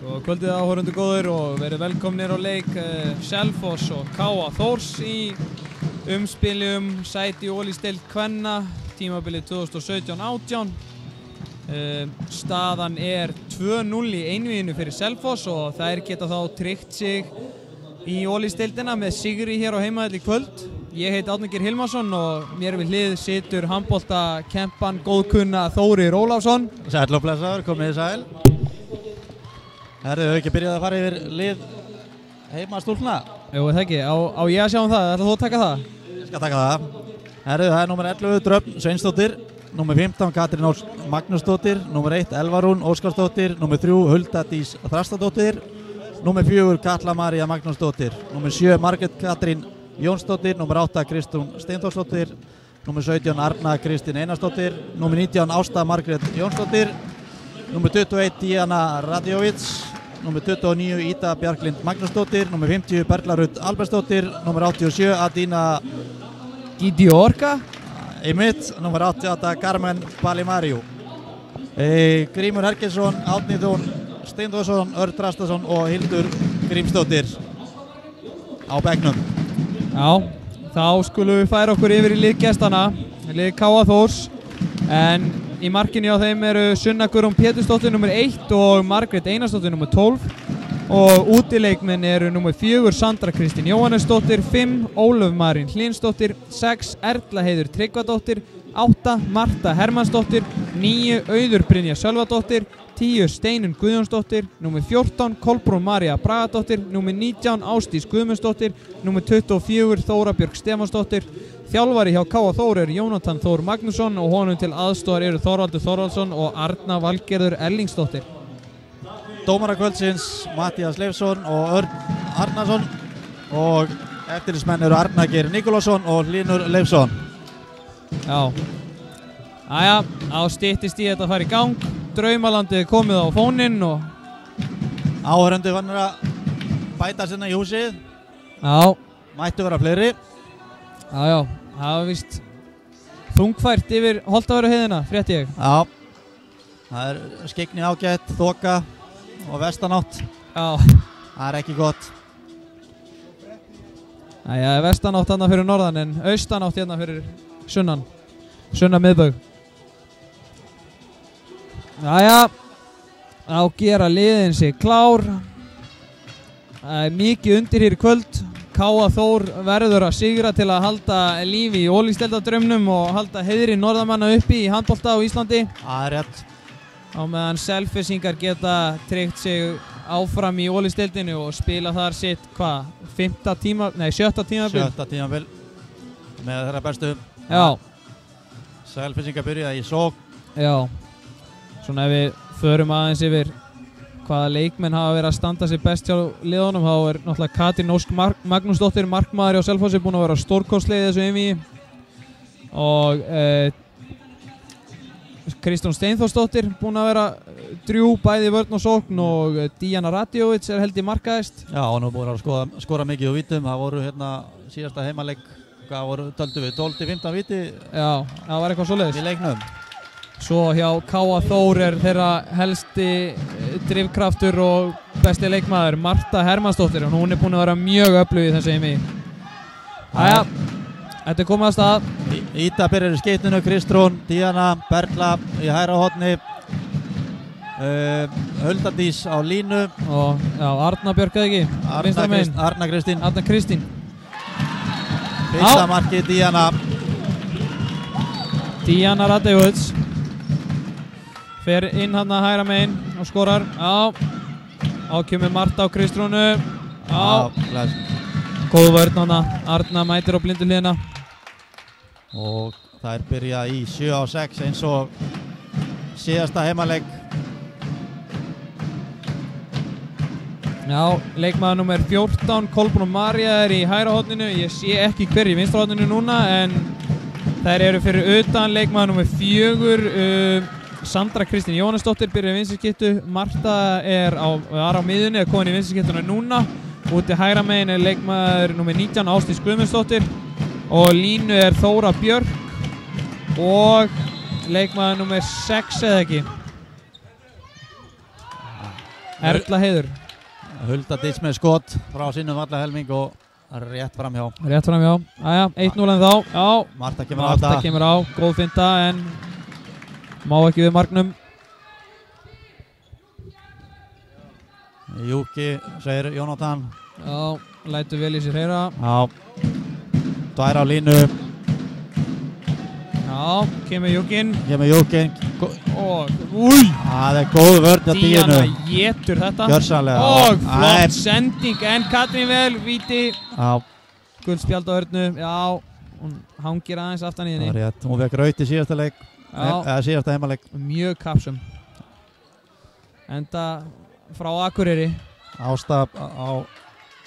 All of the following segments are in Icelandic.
Góða kvöldið áhorfendur góðir og verið velkomnir á leik Selfoss og K.A. Þórs í umspili sæti í Ólafsdeild kvenna tímabilið 2017-18. Staðan er 2-0 í einvíginu fyrir Selfoss og þær geta þá tryggt sig í Ólafsdeildina með sigri hér á heimavelli í kvöld. Ég heiti Árni Geir Hilmarsson og mér við hlið situr handboltakempan góðkunna Þórir Ólafsson. Sæll og blessaður, komið þið sæl. Herðu, hefur ekki byrjað að fara yfir lið heima stúlkna? Jú, það ekki. Á ég að sjá það? Ætlar þú að taka það? Ég skal taka það. Herðu, það er númer 11 Dröfn Sveinsdóttir, númer 15 Katrín Magnúsdóttir, númer 1 Elvarún Óskarsdóttir, númer 3 Hulda Dís Þrastadóttir, númer 4 Katla María Magnúsdóttir, númer 7 Margrét Katrín Jónsdóttir, númer 8 Kristrún Steinþórsdóttir, númer 17 Arna Kristín Einarsdóttir, númer 19 Ásta Margrét Jónsdóttir, númer 21 Díana Radjóvits, númer 29 Ída Bjarklind Magnúsdóttir, númer 50 Bergla Rut Albertsdóttir, númer 87 Adína Gidiorka, einmitt, númer 88 Carmen Palimariu, Grímur Hergeirsson, Árni Þór Steinþórsson, Örn Þrastason og Hildur Grímsdóttir á bekknum. Já, þá skulum við færa okkur yfir í lið gestana, lið K.A. Þórs, en í markinu á þeim eru Sunna Guðrún Pétursdóttir nr. 1 og Margrét Einarsdóttir nr. 12 og útileikmenn eru nr. 4 Sandra Kristín Jóhannesdóttir, 5 Ólöf Marín Hlynsdóttir, 6 Erla Heiður Tryggvadóttir, 8 Marta Hermannsdóttir, 9 Auður Brynja Sölvadóttir, 10 Steinunn Guðjónsdóttir, nr. 14 Kolbrún María Bragadóttir, nr. 19 Ásdís Guðmundsdóttir, nr. 24 Þóra Björk Stefánsdóttir. Þjálfari hjá K.A. Þór er Jónatan Þór Magnússon og honum til aðstoðar eru Þorvaldur Þorvaldsson og Arna Valgerður Ellingsdóttir. Dómara kvöldsins Matthías Leifsson og Örn Arnarsson og eftirlitsmenn eru Arna Geir Nikolásson og Hlynur Leifsson. Já, aðja, þá styttist í þetta að fara í gang. Draumalandið er komið á fóninn og Áhorfendur vanir að bæta sinna í húsið. Já, Mættu vera fleiri. já, það var víst þungfært yfir Holtavörðuheiðina, frétti ég. Já, það er skyggni ágætt, þoka og vestanátt. Já, Það er ekki gott. það er vestanátt hérna fyrir norðan en austanátt hérna fyrir sunnan miðbaug. Jæja, þá gera liðin sig klár. Það er mikið undir hér í kvöld. K.A. Þór verður að sigra til að halda lífi í Ólafsdeildardraumnum og halda heiðri norðamanna uppi í handbolta á Íslandi. Það er rétt. Á meðan Selfyssingar geta tryggt sig áfram í Ólafsdeildinni og spila þar sitt, sjötta tímabil. Sjötta tímabil með þeirra bestu. Já. Selfyssingar byrja í sókn. Já. Svona ef við förum aðeins yfir hvaða leikmenn hafa verið að standa sig best hjá liðunum, þá er náttúrulega Katrín Ósk Magnúsdóttir, markmaður hjá Selfossi, búin að vera stórkostleg í þessu einvígi og Kristrún Steinþórsdóttir búin að vera drjúg bæði í vörn og sókn og Díana Radjóvits er held í markaðist. Já, hún er búin að skora mikið úr vítum. Það voru hérna síðasta heimaleik, töldu við 12-15 víti. Já, það var eitthvað svoleiðis í leiknum. Svo hjá K.A. Þór er þeirra helsti drifkraftur og besti leikmaður Marta Hermannsdóttir og hún er búin að vera mjög öflug í þessu einvígi. Jæja, þetta er komið að stað. Ída byrjar í skeytinu, Kristrún, Díana, Bergla í hægra horni, Hulda Dís á línu og já, Arna Björk eða ekki? Arna Kristín. Arna Kristín. Fyrsta marki Díana. Díana Radjóvits fer inn hann að hægra megin og skorar. Já, ákemur Marta á Kristrúnu. Já, góð vörn hana. Arna mætir á blindu hliðina. Og það er byrjað í 7-6 eins og síðasta heimaleik. Já, leikmaður nummer 14, Kolbrún María er í hægra horninu. Ég sé ekki hver í vinstra horninu núna en þær eru fyrir utan. Leikmaður nummer 4, Sandra Kristín Jóhannesdóttir byrjar í vinstri Marta er á miðunni, er komin í vinstri skyttuna núna. Úti hægra megin er leikmaður nummer 19, Ásdís Guðmundsdóttir og línu er Þóra Björk og leikmaður nummer 6 eða ekki. Erla Heiður. Hulda Dís með skot frá sínum alla helming og rétt framhjá. Rétt framhjá. Jæja, 1-0 en þá. Já, Marta kemur á Marta þetta. kemur á. Góð finta en má ekki við marknum. Júki, segir Jónatan. Já, lætur vel í sér heyra. Já. Tvær á línu. Já, kemur Júkin. Kemur Júkin. Og, új! Það er góð vörn á Díana Díunu. getur þetta. Gjörsamlega. Og flott sending en Katrín vel, víti. Já. Guldspjald á hörnu. Já, hún hangir aðeins aftan í Það henni. er rétt. Hún fekk raut í síðasta leik. Eða síðasta heimaleik. Mjög kapsum. Enda frá Akureyri. Ásta á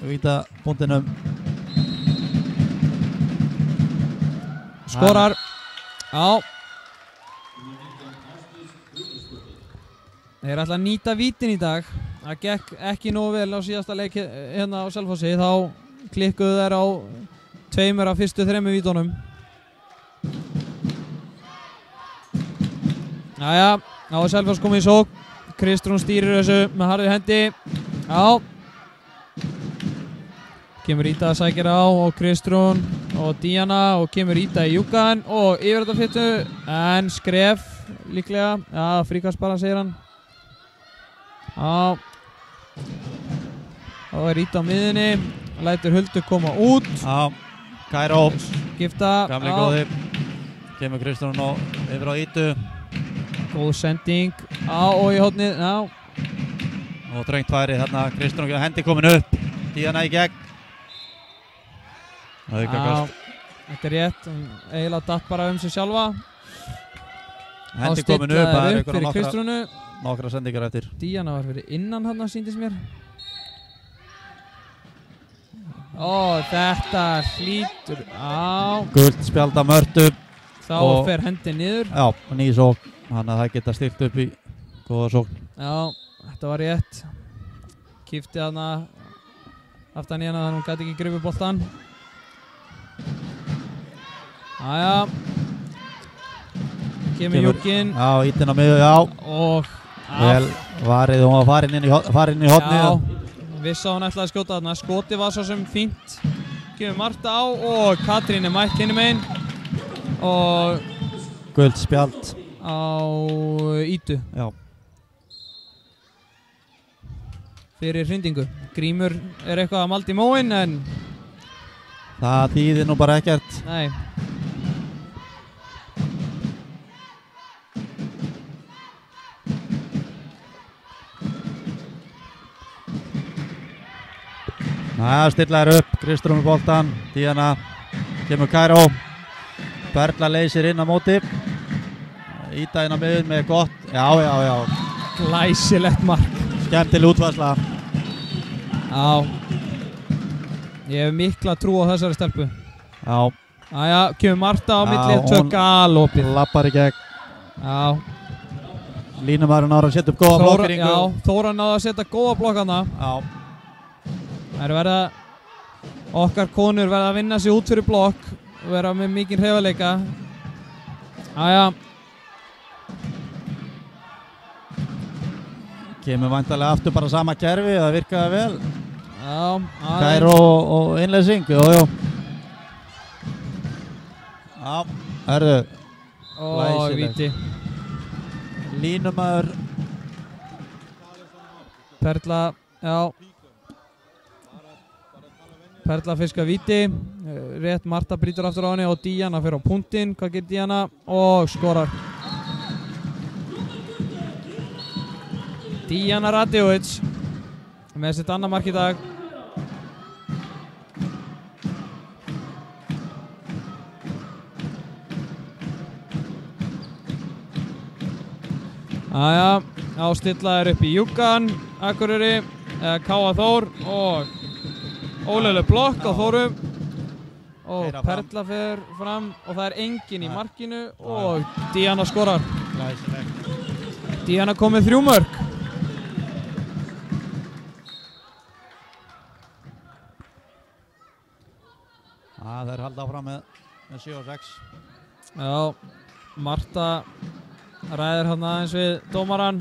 vítabúndinum. Skorar. Já. Þeir ætla að nýta vítin í dag. Það gekk ekki nógu vel á síðasta leik hérna á Selfossi. Þá klikkuðu þær á 2 af fyrstu 3 vítunum. Jæja, þá er Selfoss komið í sókn. Kristrún stýrir þessu með harði hendi. Já. Kemur Íta að sækja á og Kristrún og Díana og kemur Íta í Júkan og yfir þetta fyttu en skref líklega. Já, fríkast bara segir hann. Já. Þá er Íta á miðinni. Lætur Huldu koma út. Já. Kæró. Skipta. Gamli góði. Kemur Kristrún og yfir á Ítu. Góð sending. Já, og í hornið. Já. Og drengt færi þarna. Kristrún hendi komin upp. Díana í gegn. Já, þetta er rétt. Eiginlega datt bara sig sjálfa. Hendi komin upp. Það er upp fyrir Kristrúnu. Nokkra sendingar eftir. Díana var fyrir innan hann, sýndist mér. Ó, þetta hlýtur á. Gult spjald af Mörtu. Þá fer hendi niður. Já, ný sókn. Þannig að það geta stilt upp í góða sókn. Já, þetta var rétt. Kýfti hana aftan í hana þannig að hún gæti ekki grifið boltan. Jæja. Kemur Júkin. Já, Ítin á miðju, já. Og vel varið, hún var farin inn í hotnið. Já, vissi að hún ætlaði að skjóta þarna. Skoti var svo sem fínt. Kemur Marta á og Katrín er mætt hinum einn. Og gult spjald á Ítu. Já. Fyrir hrindingu. Grímur er eitthvað að malda í móinn en það þýðir nú bara ekkert. Nei. Næja, stillaður upp, Kristrún með boltan, Díana, kemur Kæró, Perla leysir inn á móti, Íta inn á miðun með gott, já. Glæsilegt mark. Skemmtileg útvarsla. Já. Ég hef mikla trú á þessari stelpu. Já. Jæja, kemur Marta á milli, tök galopið. Lappar í gegn. Já. Línumæðurinn ára að setja upp góða blokkeringu. Já, Þóra náði að setja góða blokkana. Já. Það verða, okkar konur verða að vinna sig út fyrir blokk og vera með mikinn hreyfanleika. Jæja. Kemur væntanlega aftur bara sama kerfi, það virkaði vel. Já. Kæró og innleysing, jú. Já, herðu. Ó, víti. Línumæður. Perla, já. Perla fiskar víti. Rétt Marta brýtur aftur á henni og Díana fyrir á punktinn. Hvað gerir Díana? Og skorar. Díana Radiovic með sitt annað mark í dag. Jæja, ástillaður upp í Júkan, Akureyri, K.A. Þór og óleileg blokk á Þórum og Perla fer fram og það er enginn í markinu og Díana skorar. Díana kom með 3 mörk. Það er haldið áfram með 7 og 6. Já, Marta ræðir hann aðeins við dómarann.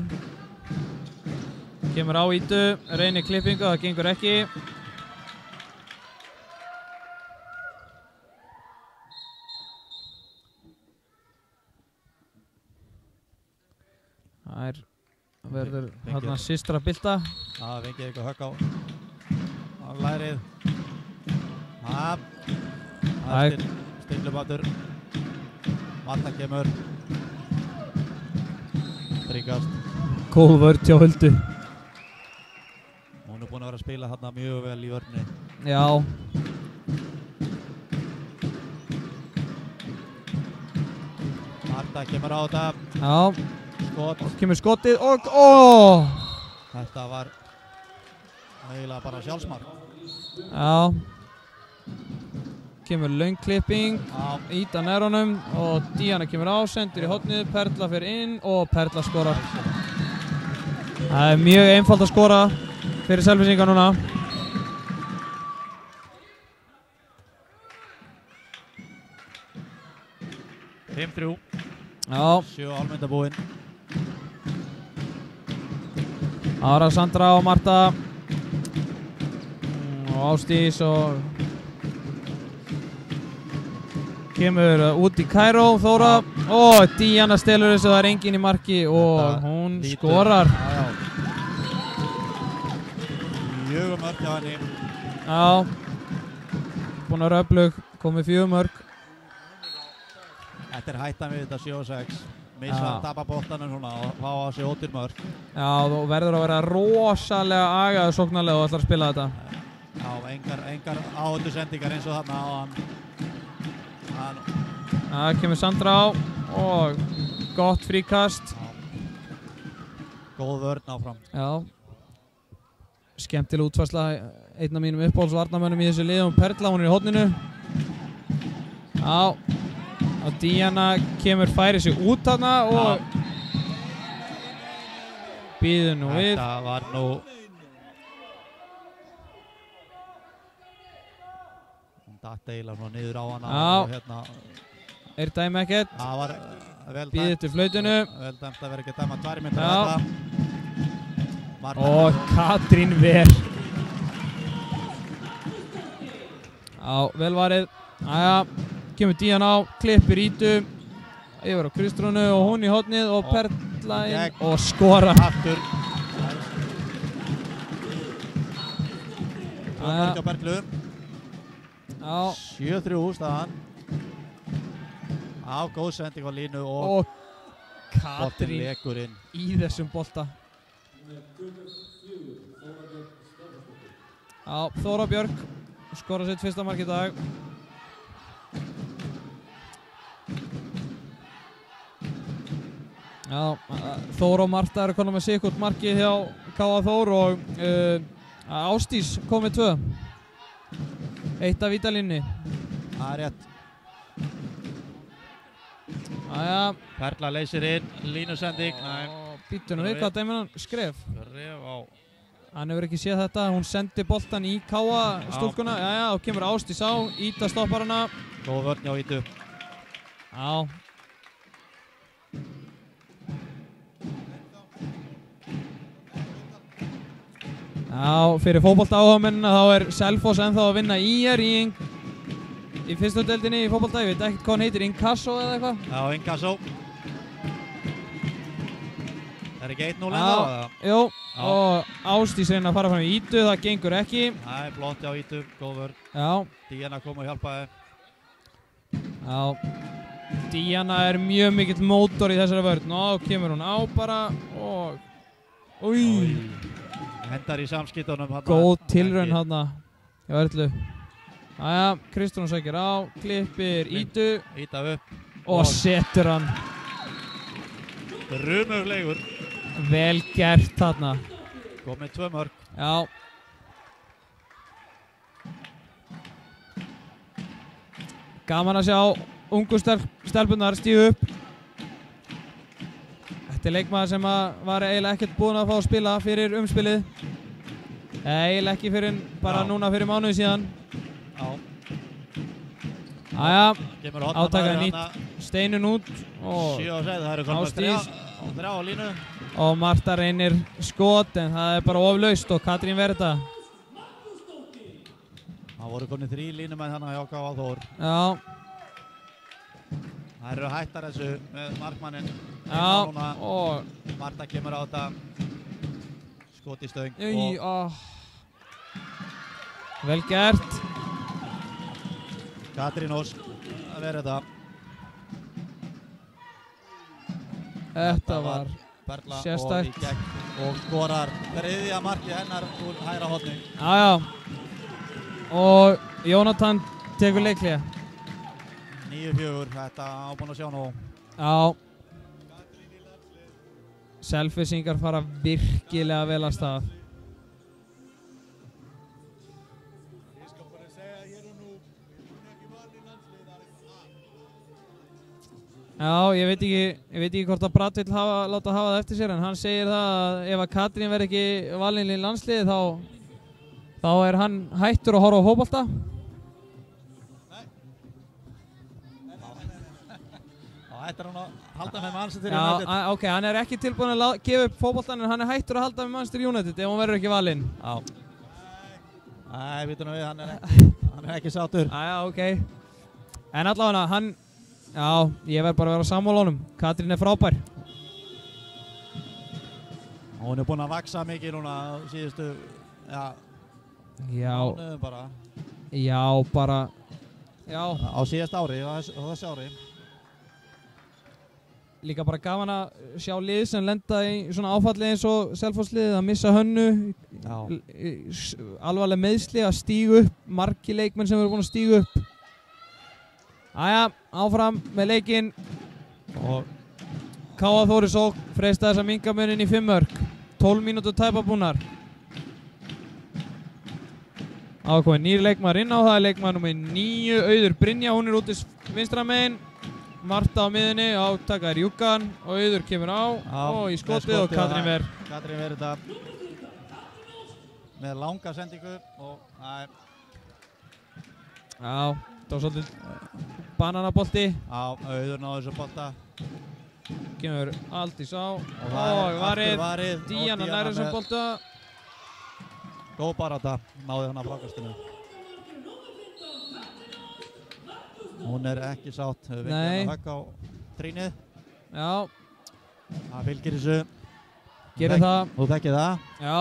Kemur á Ídu, reynir klippingu, það gengur ekki. Það verður hérna systra bylta. Það fengið eitthvað högg á lærið. Það er stíflubátur. Marta kemur. Tryggast. Góð vörn hjá Huldu. Hún er búin að vera að spila hérna mjög vel í vörninni. Já. Marta kemur á þetta. Já. Skot. Kemur skotið og Þetta var eiginlega bara sjálfsmark. Já. Kemur löng klipping. Íta nær honum og Díana kemur á, sendir í hornið, Perla fer inn og Perla skorar. Það er mjög einfalt að skora fyrir Selfyssinga núna. Fimm-þrjú. Já. 7 álmyndabúinn. Ára, Sandra og Marta og Ásdís og kemur út í Kaíró, Þóra og Díana stelur þessu, það er enginn í marki og hún skorar. Fjögur mörk hjá henni. Já, búin að vera öflug, komið 4 mörk. Þetta er hættan við þetta 7-6. Missa að tapa boltanum svona og fá á sig 8 mörk. Já, þú verður að vera rosalega agaður sóknarlega og ætlar að spila þetta. Já, engar áhættu sendingar eins og þarna á hann. Það kemur Sandra á og gott fríkast. Góð vörn áfram. Já. Skemmtileg útfærsla, einn af mínum uppáhaldsvarnarmönnum í þessu liðum, Perla, hún er í horninu. Já. Og Díana kemur, færi sig út þarna og býður nú við. Þetta var nú hún datt eiginlega svona niður á hana og hérna er dæmi ekkert. Það var vel dæmt. Býður til flautinu. Vel dæmt að vera ekki að dæma 2 mínútur á þetta. Og Katrín Ver. Já, vel varið. Jæja. Kemur Díana á, klippir Ídu yfir á Kristrúnu og hún í hornið og Perla inn og skora. Aftur. Mörk á Perlu. 7-3 staðan. Á, góð sending á línu og Katrín lekur inn í þessum bolta. Já, Þóra Björk skora sitt fyrsta mark í dag. Já, Þóra og Marta eru konar með sikkurt markið hjá K.A. Þór og Ásdís kom með 2. Eitt af vítalínni. Það er rétt. Jæja. Perla leysir inn, línusending. Býttu nú við, hvað dæmir hann? Skref. Skref á. Hann hefur ekki séð þetta, hún sendi boltan í K.A. stúlkuna. Jæja, og kemur Ásdís á, Ída stoppar hana. Góð vörn hjá Ídu. Já. Já, fyrir fótbolta áhugamennina þá er Selfoss ennþá að vinna IR í fyrstu deildinni í fótbolta, ég veit ekkert hvað hann heitir, Inkasso eða eitthvað? Já, Inkasso. Er ekki 1-0 ennþá? Jú, og Ásdís reyna að fara fram í Ídu, það gengur ekki. Það er flott hjá Ídu, góð vörn. Já. Díana kom og hjálpaði. Já, Díana er mjög mikill mótor í þessari vörn og kemur hún á bara og... Új! Hendar í samskiptunum. Góð tilraun hérna hjá Erlu. Jæja, Kristrún sækir á, klippir Ídu. Ída upp. Og setur hann. Rumuglegur. Vel gert þarna. Komið 2 mörk. Já. Gaman að sjá ungu stelpunnar stígu upp. Þetta er leikmaður sem var eiginlega ekkert búinn að fá að spila fyrir umspilið. Eiginlega ekki fyrir bara núna fyrir mánuði síðan. Já. Jæja, átakaði nýtt Steinun út og það eru komið 3 á línu. og Marta reynir skot en það er bara oflaust og Katrín Verita. Það voru konið 3 línumenn þannig hjá K.A. Þór. Já. Það eru hættar þessu með markmannin. Já, og Marta kemur á þetta skot í stöng. Vel gert. Katrín Ósk að vera þetta. Þetta var Perla sérstakt. og í gegn og skorar þriðja markið hennar úr hægra horni. Já. Og Jónatan tekur leikhlé. 9-4, þetta ábúin að sjá nú. Já. Selfissingar fara virkilega vel að stað. Já, ég veit ekki hvort að Bratt vill láta hafa það eftir sér en hann segir það að ef að Katrín verði ekki valin í landsliði þá er hann hættur að horfa á fótbolta. Hættur hann að halda með Manchester United. Já, ok, hann er ekki tilbúin að gefa upp fótboltan en hann er hættur að halda með Manchester United ef hann verður ekki valinn. Já. Nei, vitum við, hann er ekki sátur. Já, ok. En allavega já, ég verð bara að vera á sammála honum. Katrín er frábær. Hún er búin að vaksa mikið núna síðustu, mánuðum bara. Já, bara, já. Á síðast ári, á þessu ári. Líka bara gaman að sjá lið sem lenda í svona áfalli eins og Selfossliðið að missa Hönnu. Alvarleg meiðsli að stígu upp, margir leikmenn sem eru búin að stígu upp. Æja, áfram með leikinn og K.A. Þór í sókn, freista þess að minnka munin í 5 mörk. 12 mínútur tæpabúnar. Ákveðin nýr leikmaður inn á það, leikmaður nummer 9, Auður Brynja, hún er úti vinstra megin. Marta á miðunni, átakaður Júkan og Auður kemur á og í skotið og Katrín Ver. Katrín Ver þetta með langa sendingu og Já, það var svolítið bananabolti. Já, Auður náðu þessu bolta. Kemur Aldís á og varið. Díana nær þessum bolta. Góð barátta, náði hann að frákastinu. Hún er ekki sátt, hefur vikið hann að högg á trínið. Já. Það fylgir þessu. Gerir það. Þú þekkir það. Já.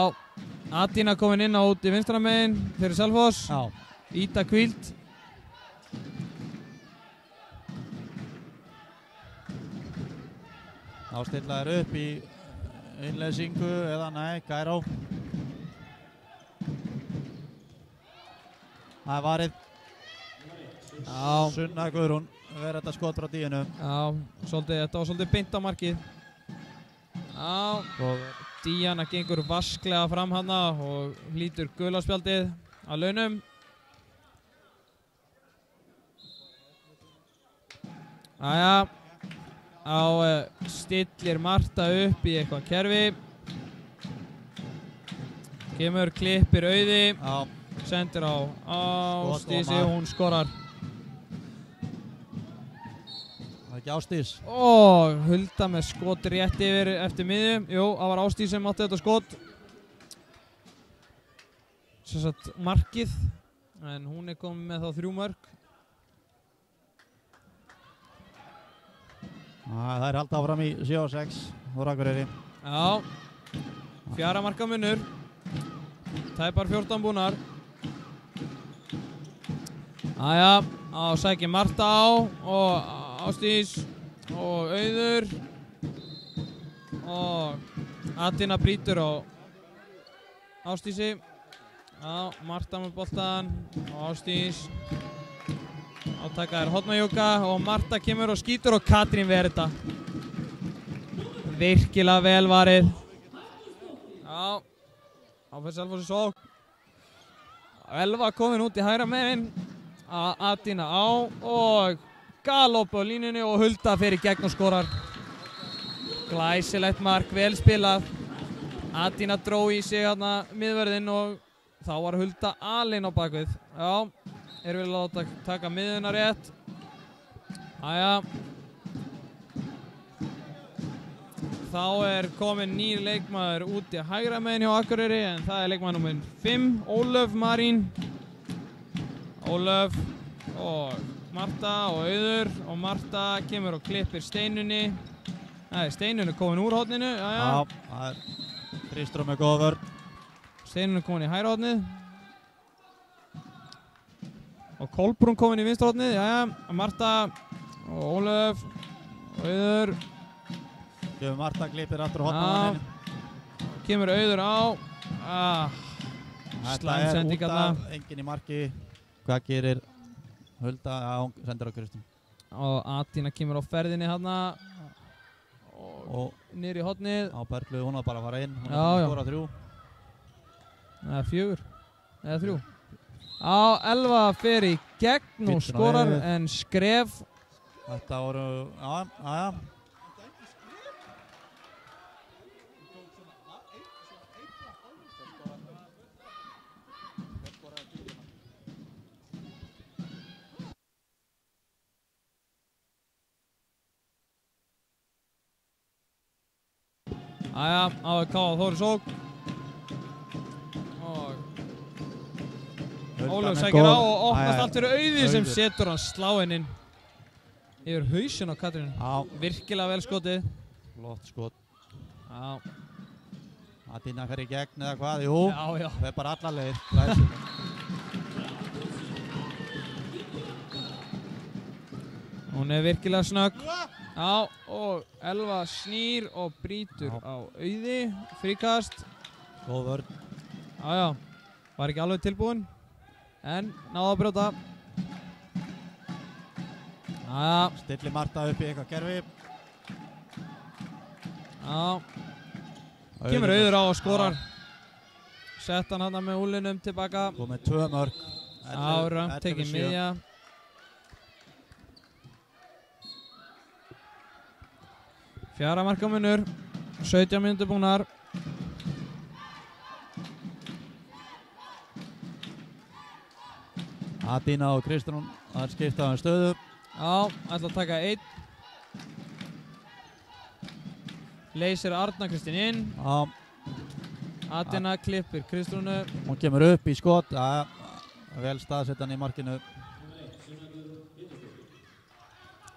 Adína komin inn á út í vinstra megin fyrir Selfoss. Já. Íta hvíld. Þá stilla þær upp í innleysingu eða nei, Gæró. Það er varið. Sunna Guðrún verður þetta skot frá díinu. Já, þetta var svolítið beint á markið. Já, Díana gengur vasklega fram hana og hlýtur gula spjaldið að launum. Jæja, stillir Marta upp í eitthvað kerfi. Kemur, klippir Auði, sendir á Ástísi, hún skorar. Ekki Ásdís. Og Hulda með skot rétt yfir eftir miðju. Jú, það var Ásdís sem átti þetta skot. Sem sagt markið. En hún er komið með þá 3 mörk. Það er haldið áfram í 7-6 á Akureyri. Já. 4 marka munur. Tæpar 14 búnar. Jæja, sækir Marta á og Ásdís og Auður og Adína brýtur á Ásdísi. Já, Marta með boltan og Ásdís. Átakaður Hornajúka og Marta kemur og skýtur og Katrín Verita. Virkilega vel varið. Já, áfæður Selfoss í sókn. Elva komin út í hægra megin. Adína á og galop á línunni og Hulda fer í gegn og skorar. Glæsilegt mark, vel spilað. Adína dró í sig hérna miðvörðinn og þá var Hulda alein á bakvið. Já, erum við að láta taka miðuna rétt. Jæja. þá komin nýr leikmaður út í hægra megin hjá Akureyri en það leikmaður númer 5, Ólöf Marín. Ólöf og Marta og Auður og Marta kemur og klippir Steinunni. Nei, Steinunni komin úr horninu, Já, það Kristrún með góða vörn. Steinunni komin í hægra hornið. Og Kolbrún komin í vinstra hornið, Marta og Ólöf og Auður. Gefur Marta klippir aftur horninu. Kemur Auður á. Slæm sending Þetta út af, enginn í marki. Hvað gerir Hulda? Hún sendir á Kristrún. Og Atína kemur á ferðinni hérna. Og niður í hornið. Á Berglu, hún var bara að fara inn. Hún skora 3. Eða 4. Eða 3. Elva fer í gegn og skorar en Skref. Þetta voru, já. AFK Þóri sók. Og Ólöf sækir á og opnast allt fyrir Auði sem setur hann sláinn inn yfir hausinn á Katrínu. Virkilega vel skotið. Flott skot. Já. Atína fer í gegn eða hvað? Jú. Já. Það bara alla leið. Hún virkilega snögg. Og Elva snýr og brýtur á Auði. Fríkast. Góð vörn. Var ekki alveg tilbúin. En náði að brjóta. Stilli Marta upp í eitthvað kerfi. Kemur Auður á og skorar. Sett hann með úlinum tilbaka. Og með 2 mörk. Rönt tekið miðja. Fjara marka munur. 17 mínútur búnar. Atína og Kristrún að skipta stöðu. Ætla að taka 1. Leysir Arna Kristín inn. Atína klippir Kristrúnu. Hún kemur upp í skot. Vel staðsettan í markinu.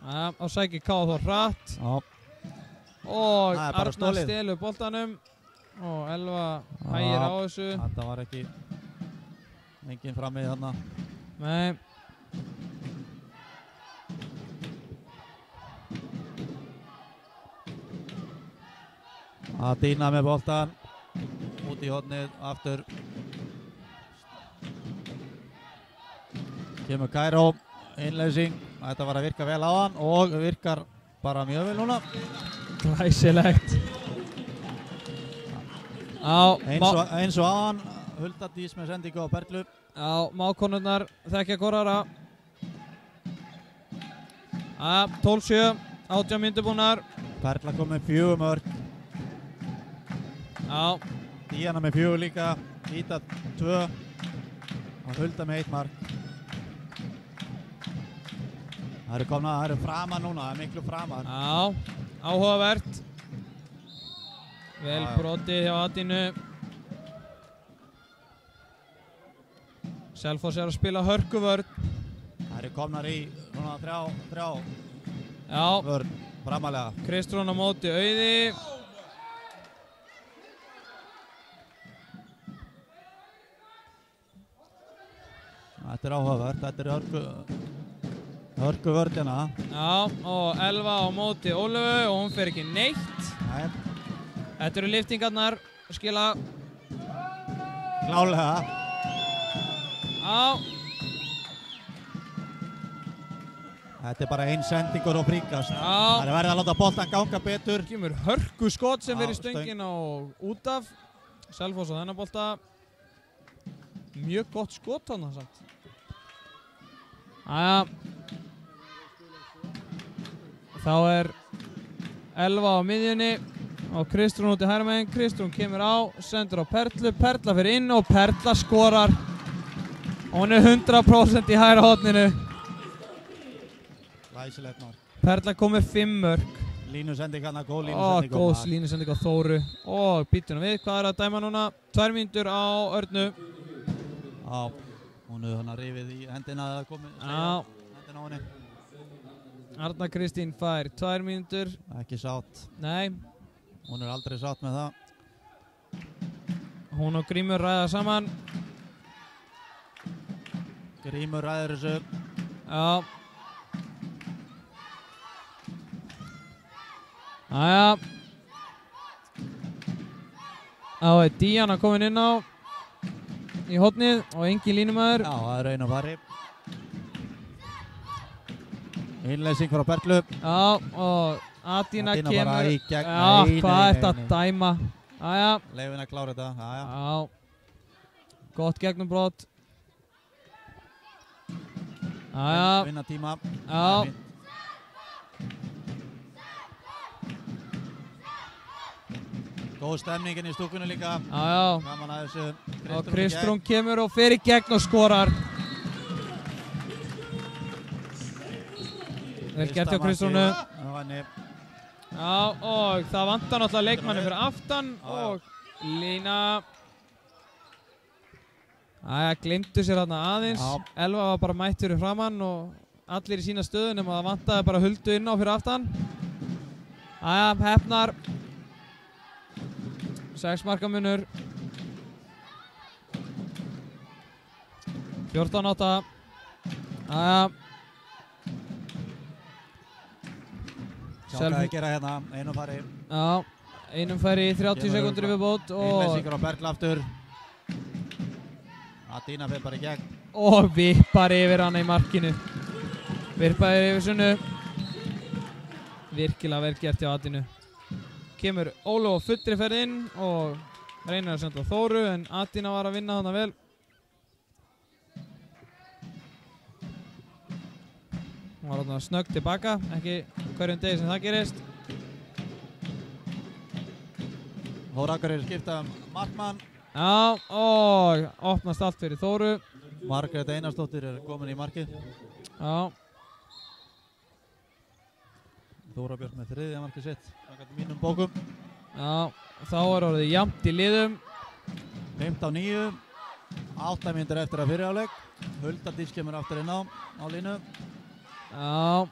Á sækir Káa Þór hratt. Og Arna stelur boltanum. Og Elva hægir á þessu. Þetta var ekki enginn frammi þarna. Nei. Atína með boltan. Út í hornið, aftur. Kemur Kæró, innleysing. Þetta var að virka vel á hann og virkar bara mjög vel núna. Glæsilegt. Eins og á hann. Hulda Dís með sendingu á Berglu. Mákonurnar þekkja Korara. 12-7, 18 mínútur búnar. Perla kom með 4 mörk. Díana með 4 líka. Íta 2. Og Hulda með 1 mark. Það eru framar núna, það er miklu framar. Áhugavert. Vel brotið hjá Atínu. Selfoss að spila hörkuvörn. Það eru komnar í svona 3 vörn framalega. Kristrún á móti Auði. Þetta er áhugavert, þetta er hörkuvörnina. Og Elva á móti Ólöfu og hún fer ekki neitt. Þetta eru liftingarnar, skila. Klálega. Þetta er bara ein sendingur og fríkast. Það er verið að láta boltan ganga betur. Kemur hörku skot sem verið stöngin á út af. Selfoss á þennan bolta. Mjög gott skot hann samt. Þá Elva á miðjunni og Kristrún út í hægra megin. Kristrún kemur á, sendur á Perlu. Perla fyrir inn og Perla skorar. Og hún 100% í hægra horninu. Glæsilegt mark. Perla kom með 5 mörk. Línusending hann, góð Ó, línusending. góð línusending á Þóru. Og býtum við, hvað að dæma núna? 2 mínútur á Örnu. Já, hún hefur hann að rifið í hendina að komi. Já. Hendina á henni. Arna Kristín fær 2 mínútur. Ekki sátt. Nei. Hún aldrei sátt með það. Hún og Grímur ræða saman. Grímur ræður þessu. Já. Jæja. Þá Díana komin inn á í hornið og engin línumæður. Já, það einu fari. Innleysing frá Berglu. Já, og Adína kemur. Bara í gegn. Já, hvað er þetta að dæma? Jæja. Leifin að klára þetta. Já. Gott gegnumbrot. Jæja. Vinna tíma. Já. Góð stemningin í stúkunni líka. Já. Gaman að þessu. Og Kristrún kemur og fer í gegn og skorar. Vel gert hjá Kristrúnu. Já, og það vantar náttúrulega leikmanni fyrir aftan og Lína. Jæja, gleymdu sér þarna aðeins. Elva var bara mætt fyrir framann og allir í sína stöðu nema það vantaði bara Huldu inn á fyrir aftan. Jæja, Hefnar. 6 marka munur. 14-8. Jæja. Sjá hvað að gera hérna, einum fari. Já, einum fari í 30 sekundur í viðbót og... Innleysingur á Berglu aftur. Adína fer bara í gegn. Og vippar yfir hana í markinu. Vippar yfir Sunnu. Virkilega vel gert hjá Adínu. Kemur Ólu og fullri ferð inn og reynir að senda Þóru en Adína var að vinna hana vel. Hún var þarna snögg tilbaka, ekki hverjum degi sem það gerist. Þórakur skipta markmann. Já, og opnast allt fyrir Þóru. Margrét Einarsdóttir komin í markið. Já. Þóra Björk með 3. markið sitt, samkvæmt mínum bókum. Já, þá orðið jafnt í liðum. 15-9, 8 mínútur eftir að fyrri hálfleik. Hulda Dís kemur aftur inn á línu. Já.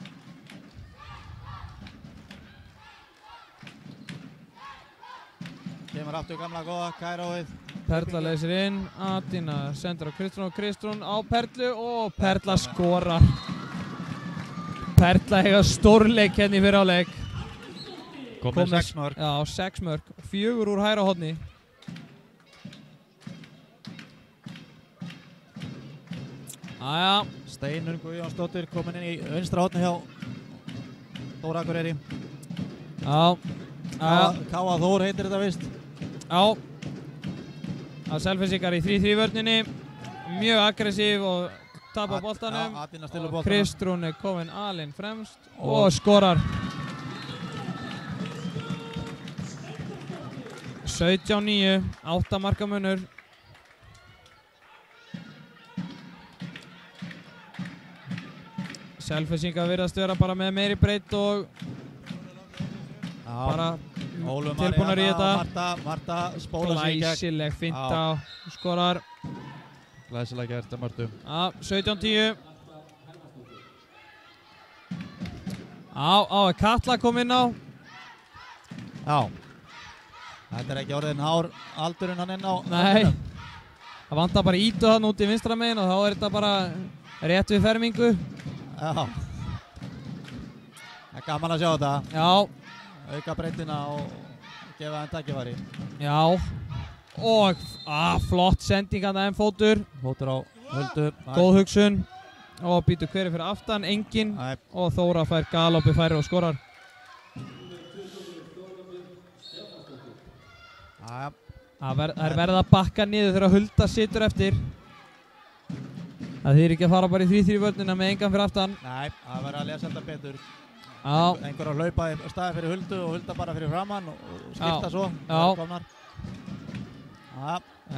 Kemur aftur gamla góða, Kæróið. Perla leysir inn, Adína sendur á Kristrún og Kristrún á Perlu og Perla skorar. Perla eiga stórleik hérna í fyrri hálfleik. Komið 6 mörk. Já, 6 mörk. 4 úr hægra horni. Jæja. Steinun Guðjónsdóttir komin inn í vinstra horni hjá Þóra Akureyri. Já. Káa Þór heitir þetta vist. Já. Að Selfyssingar í 3-3 vörninni. Mjög aggressív og tapa boltanum. Adína stilur boltanum. Kristrún er komin alinn fremst og skorar. 17-9, 8 marka munur. Selfyssingar virðast vera bara með meiri breytt og bara tilbúnar í þetta. Marta spóla sig í gegn. Glæsileg finta og skorar. Glæsileg gert að Martu. Já, 17-10. Já, Katla kom inn á. Já. Þetta er ekki orðin hár aldurinn hann inn á. Nei. Það vantar bara ítu þann út í vinstra megin og þá er þetta bara rétt við fermingu. Já. Það er gaman að sjá þetta. Já. Auka breytina og gefa henn tækifæri. Já. Og flott sending að það fótur. Fótur á Huldu. Góð hugsun. Og býtur hverju fyrir aftan, engin. Og Þóra fær galoppi færi og skorar. Það er verið að bakka niður þegar Hulda situr eftir. Það þýðir ekki að fara bara í 3-3 vörnina með engan fyrir aftan. Nei, það verður að lesa þetta betur. Já. Einhver að hlaupa í staði fyrir Huldu og Hulda bara fyrir framann og skipta svo. Já.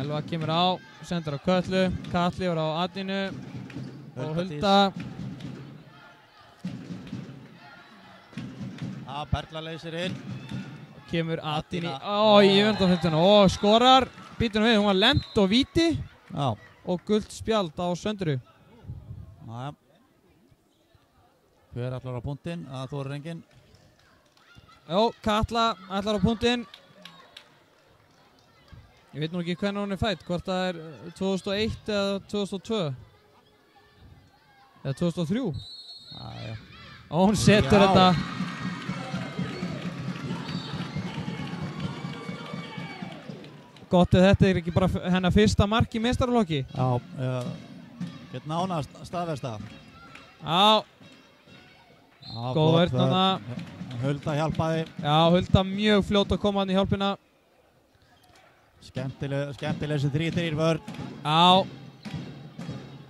Elva kemur á, sendur á Köllu, Katli var á Adínu og Hulda. Já, Perla leysir inn. Kemur Adín í, Adína. í undanfjölduna og skorar. Býtur við, hún var lent og víti. Já. Og gult spjald á Söndru. Já. Hver ætlar á punktinn? Það þorir enginn. Jó, Katla ætlar á punktinn. Ég veit nú ekki hvernig hún er fædd, hvort það er 2001 eða 2002. Eða 2003. Já. Og hún setur þetta. Gott ef þetta er ekki bara hennar fyrsta mark í meistaraflokki. Já, get nánast staðfesta. Já. Góð vörn þarna. Hulda hjálpaði. Já, Hulda mjög fljót að koma hann í hjálpina. Skemmtileg þessi 3-3 vörn. Já.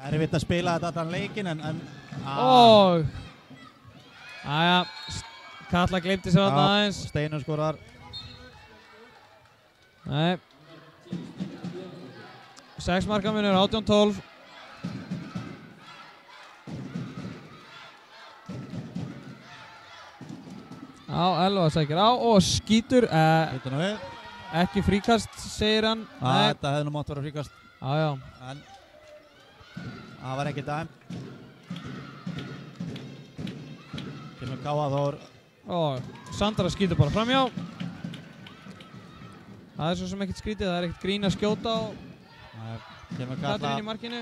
Erfitt að spila þetta allan leikinn en Og Æja, Katla gleymdi sér þarna aðeins. Steinur skorar. Nei. 6 marka munur, 18-12. Já, Elva sækir á og skýtur. Ekki fríkast, segir hann. Þetta hefði nú mátt vera fríkast. Já. En það var ekki dæm. Kemur Káa Þór. Og Sandra skýtur bara framjá. Það er svo sem ekkert skrítið, það er ekkert grín að skjóta á Katrín í markinu.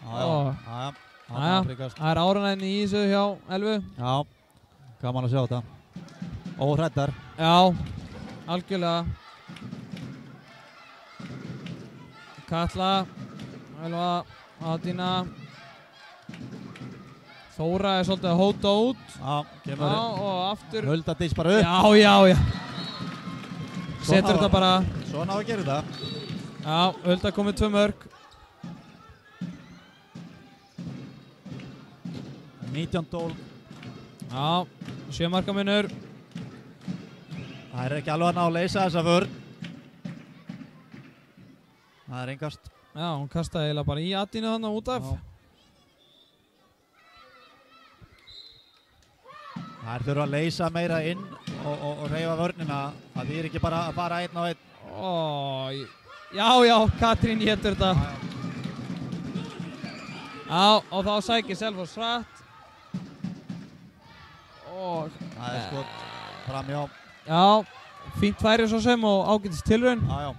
Já. Það er áranæðinni í þessu hjá Elvu. Já, gaman að sjá þetta. Óhræddar. Já, algjörlega. Katla, Elva, Adína. Þóra er svolítið að hóta út. Já, kemur. Já, og aftur. Hulda dís bara upp. Já. Setur þetta bara. Svona á að gera þetta. Já, Hulda komið 2 mörk. 19-12. Já, 7 marka munur. Það er ekki alveg að ná að leysa þessa vörn. Það er engast. Já, hún kastaði eiginlega bara í Adínu þannig út af. Það þurfa að leysa meira inn og hreyfa vörnina. Það er ekki bara að fara 1 á 1. Já, Katrín hétur þetta. Já, og þá sækir Selfoss hratt. Það er skot framjá. Já, fínt færi svo sem og ágætis tilraun. Já.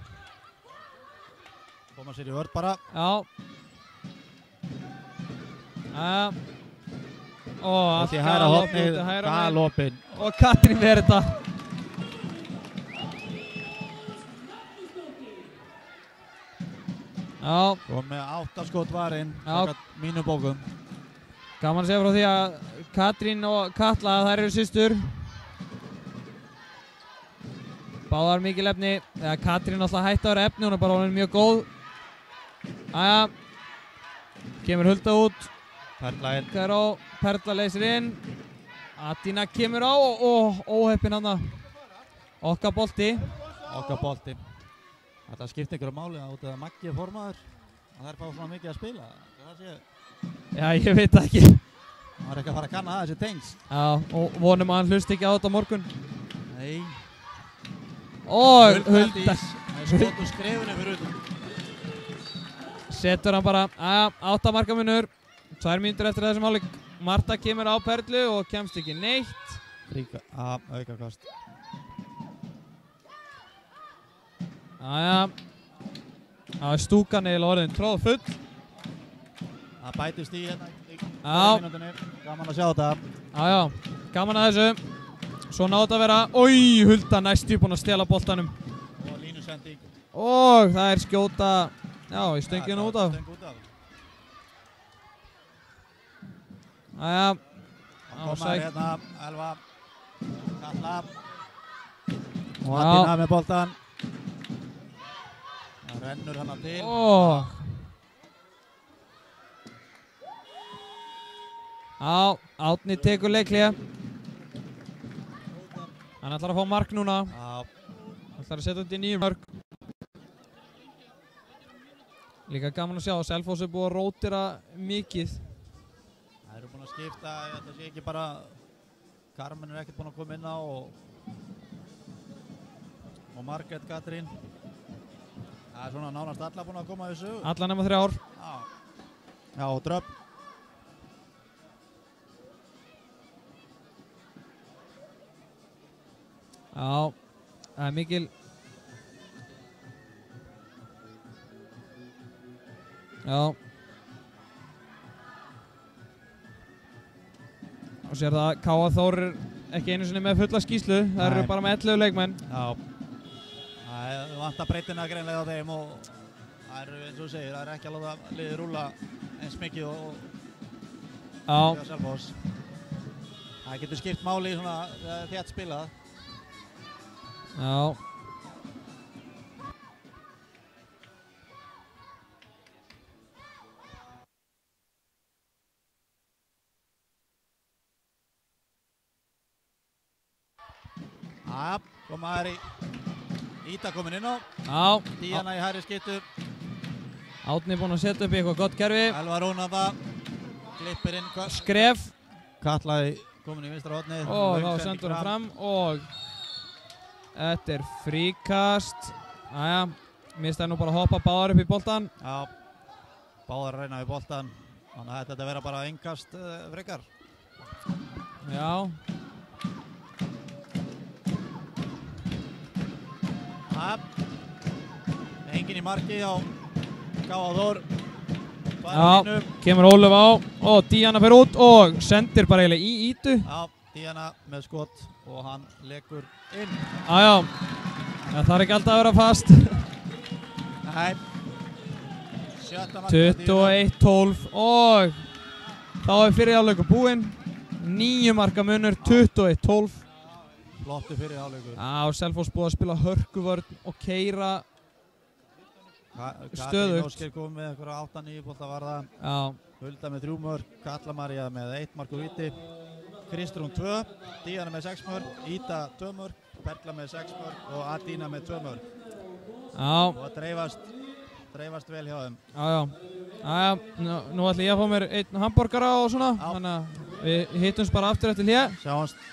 Koma sér í vörn bara. Já. Og út í hægra hornið, galopinn. Og Katrín verið þetta. Já. Og með 8 skot varinn, mínum bókum. Gaman að segja frá því að Katrín og Katla, þær eru systur. Báðar mikil efni. Katrín alltaf hætti að vera efni, hún er bara mjög góð. Æja. Kemur Hulda út. Perla leysir inn. Adína kemur á og óheppinn hann. Okkar bolti. Þetta skiptir einhverju máli út af að Maggi er formaður. Það er fá svona mikið að spila. Já, ég veit ekki. Það er ekki að fara að kanna það þessi tengs. Já, og vonum að hann hlusti ekki á þetta morgun. Nei. Og Hulda. Það er skot úr skrefinu fyrir utan. Setur hann bara. 8 marka munur. 2 mínútur eftir þessum hálfleik. Marta kemur á Perlu og kemst ekki neitt. Aukakast. Jæja. Það er stúkan eiginlega orðin tróðfull. Það bætist í hérna í mínútunni. Gaman að sjá þetta. Já, gaman að þessu. Svo náðu þetta að vera. Hulda næstu búin að stela boltanum. Og línusending. Og það er skjóta. Já, í stönginu út af. Jæja. Koma hérna, Elva. Katla. Og Adína með boltan. Það rennur hana til. Já, Árni tekur leiklega. Hann ætlar að fá mark núna. Hann ætlar að setja þetta í 9 mörk. Líka gaman að sjá, Selfoss er búið að rótira mikið. Það eru búin að skipta, þetta sé ekki bara Carmen ekkert búin að koma inn á og Margrét Katrín. Það svona nánast alla búin að koma í þessu. Alla nema 3. Já, og Dröfn. Já, það er mikil. Já. Og sér það að K.A. Þór ekki einu sinni með fulla skýrslu. Það eru bara með 11 leikmenn. Já. Það vantar breytina greinlega á þeim og það eru eins og þú segir, það er ekki að láta liðið rúlla eins mikið og Selfoss. Það getur skipt máli í svona þétt spilað. Já. Komaður í Íta komin inn á. Já. Díana í hægri skyttu. Átni búinn að setja upp í eitthvað gott kerfi. Elvar Rún að það. Klippir inn. Skref. Katla komin í vinstra hornið. Og þá sendur hann fram og þetta er fríkast. Jæja, mista nú bara að hoppa báðar upp í boltan. Já, báðar að reyna við boltan. Þannig að þetta vera bara engast frekar. Já. Engin í marki á K.A. Þór. Já, kemur Ólöf á og Díana fer út og sendir bara eiginlega í Ítu. Já, Díana með skot og hann leggur inn. Já, það þarf ekki alltaf að vera fast. Nei. 21-12 og þá er fyrir hálfleikur búinn. 9 marka munur, 21-12. Flottu fyrir hálfleikur. Já, Selfoss búið að spila hörkuvörn og keyra stöðugt. Katrín Óskir kom með eitthvað 8-9 bolta varða. Já. Hulda með 3 mörk, Katla María með 1 mark úr víti. Kristrún 2, Díana með 6 mörk, Íta 2 mörk, Perla með 6 mörk og Adína með 2 mörk. Já. Og það dreifast vel hjá þeim. Já, nú ætla ég að fá mér einn hamborgara og svona. Já. Þannig að við hittumst bara aftur eftir hlé. Sjáumst.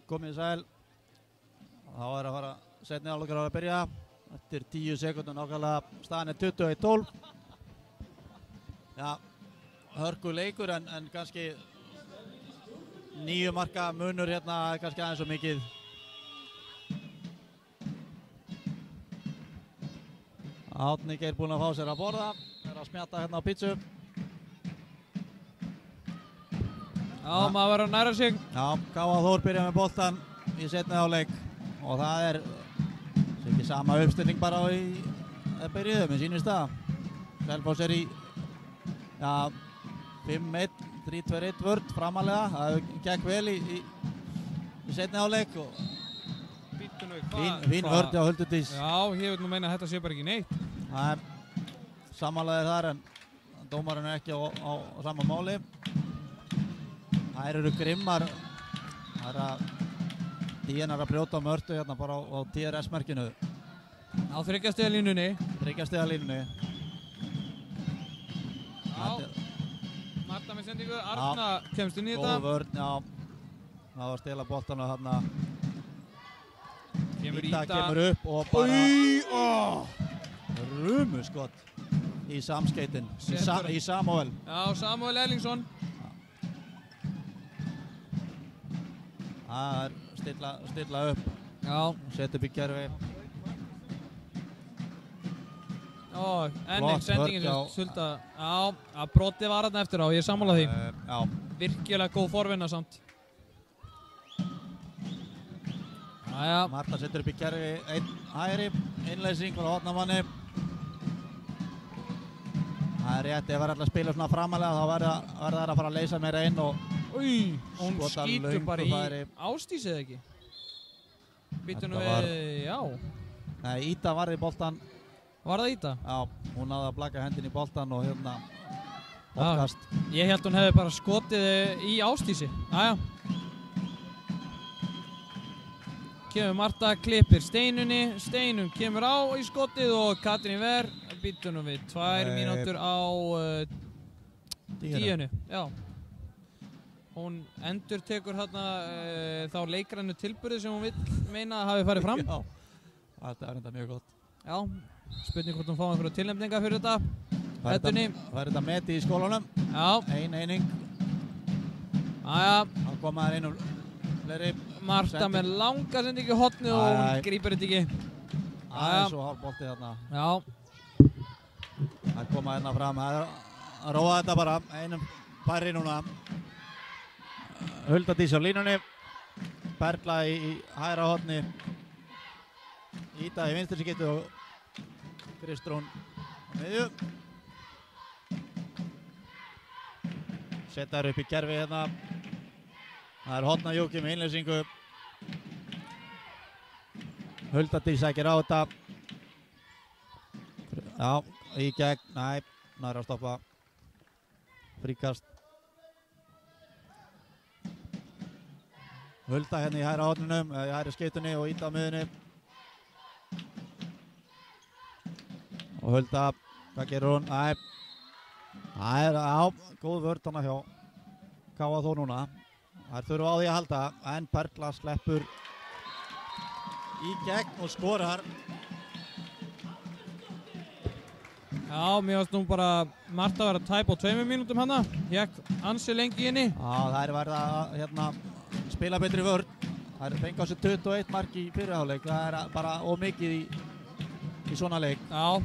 Komið sæl. Þá að fara seinni hálfleikur að byrja. Eftir 10 sekúndur nákvæmlega staðan 21-12. Já, hörku leikur en kannski 9 marka munur hérna kannski aðeins svo mikið. Árni Geir búinn að fá sér að borða, að smjatta hérna á pítsu. Já, maður verður að næra sig. Já, K.A. Þór byrja með boltan í seinni hálfleik og það er ekki sama uppstilling bara í byrjuðum, ég sýnist það. Selfoss er í 5-1, 3-2-1 vörn framalega, það gekk vel í seinni hálfleik og fín vörn á Huldudís. Já, ég vil nú meina að þetta sé bara ekki neitt. Það er samanlegaðir þar en dómarinn er ekki á sama máli. Þær eru grimmar. Dían er að brjóta mörtu hérna bara á TRS-merkinu. Á 3 stiga línunni. 3 stiga línunni. Já. Marta með sendingu. Arna kemst inn í þetta. Góð vörn, já. Það var að stela boltan og hérna. Íta kemur upp og bara rumuskott í samskeytin. Í Samuel. Já, Samuel Ellingsson. Það er stilla upp. Já. Sett upp í kerfi. Enn sendingin sem sulta. Já, að brotið var þarna eftir á, ég er sammálað því. Já. Virkilega góð forvinna samt. Jæja. Marta setur upp í kerfi, einn hægri, innleysing frá hornamanni. Það er rétt, ef það er alltaf að spila svona framalega þá verða það að fara að leysa meira inn og hún skýtur bara í Ásdís eða ekki? Býtum við, já. Nei, Íta varði boltan. Var það Íta? Já, hún náði að blaka hendin í boltan og hérna boltkast. Ég held hún hefði bara skotið í Ásdísi. Jæja. Kemur Marta, klippir Steinunni, Steinun kemur á í skotið og Katrín Ver, býtum við 2 mínútur á Díunu. Já. Hún endur tekur hérna þá leikrænu tilburði sem hún vill meina að hafi farið fram. Já, þetta er enda mjög gott. Já, spurning hvort hún fá einhverju tilnefninga fyrir þetta. Þetta þetta meti í skólanum. Já. Ein eining. Jæja. Þá koma þær einu fleiri. Marta með langa sendingu í hotni og hún grípur þetta ekki. Aðeins og hálfboltið þarna. Já. Það koma hérna fram. Það er að róa þetta bara. Einum pæri núna. Huldadís á línunni. Perla í hægra hotni. Íta í vinstri skyttu og Kristrún á miðju. Setja þær upp í kerfi hérna. Það er Hotnajóki með innleysingu. Huldadís sækir á þetta. Já, í gegn. Næ, nær að stoppa. Fríkast. Hulda hérna í hægra hotninum, í hægra skeytunni og Íta á miðunni. Og Hulda, hvað gerur hún? Næ. Það er, góð vörn hana hjá K.A. Þór núna. Það þurfa á því að halda, en Perla sleppur í gegn og skorar. Já, mér varst nú bara Marta að vera tæp á 2 mínútum hana. Hékk ansi lengi í henni. Já, það er verið að hérna, spila betri vörn. Það er fengið á sig 21 mark í fyrirháleik. Það er bara ómikið í svona leik. Já.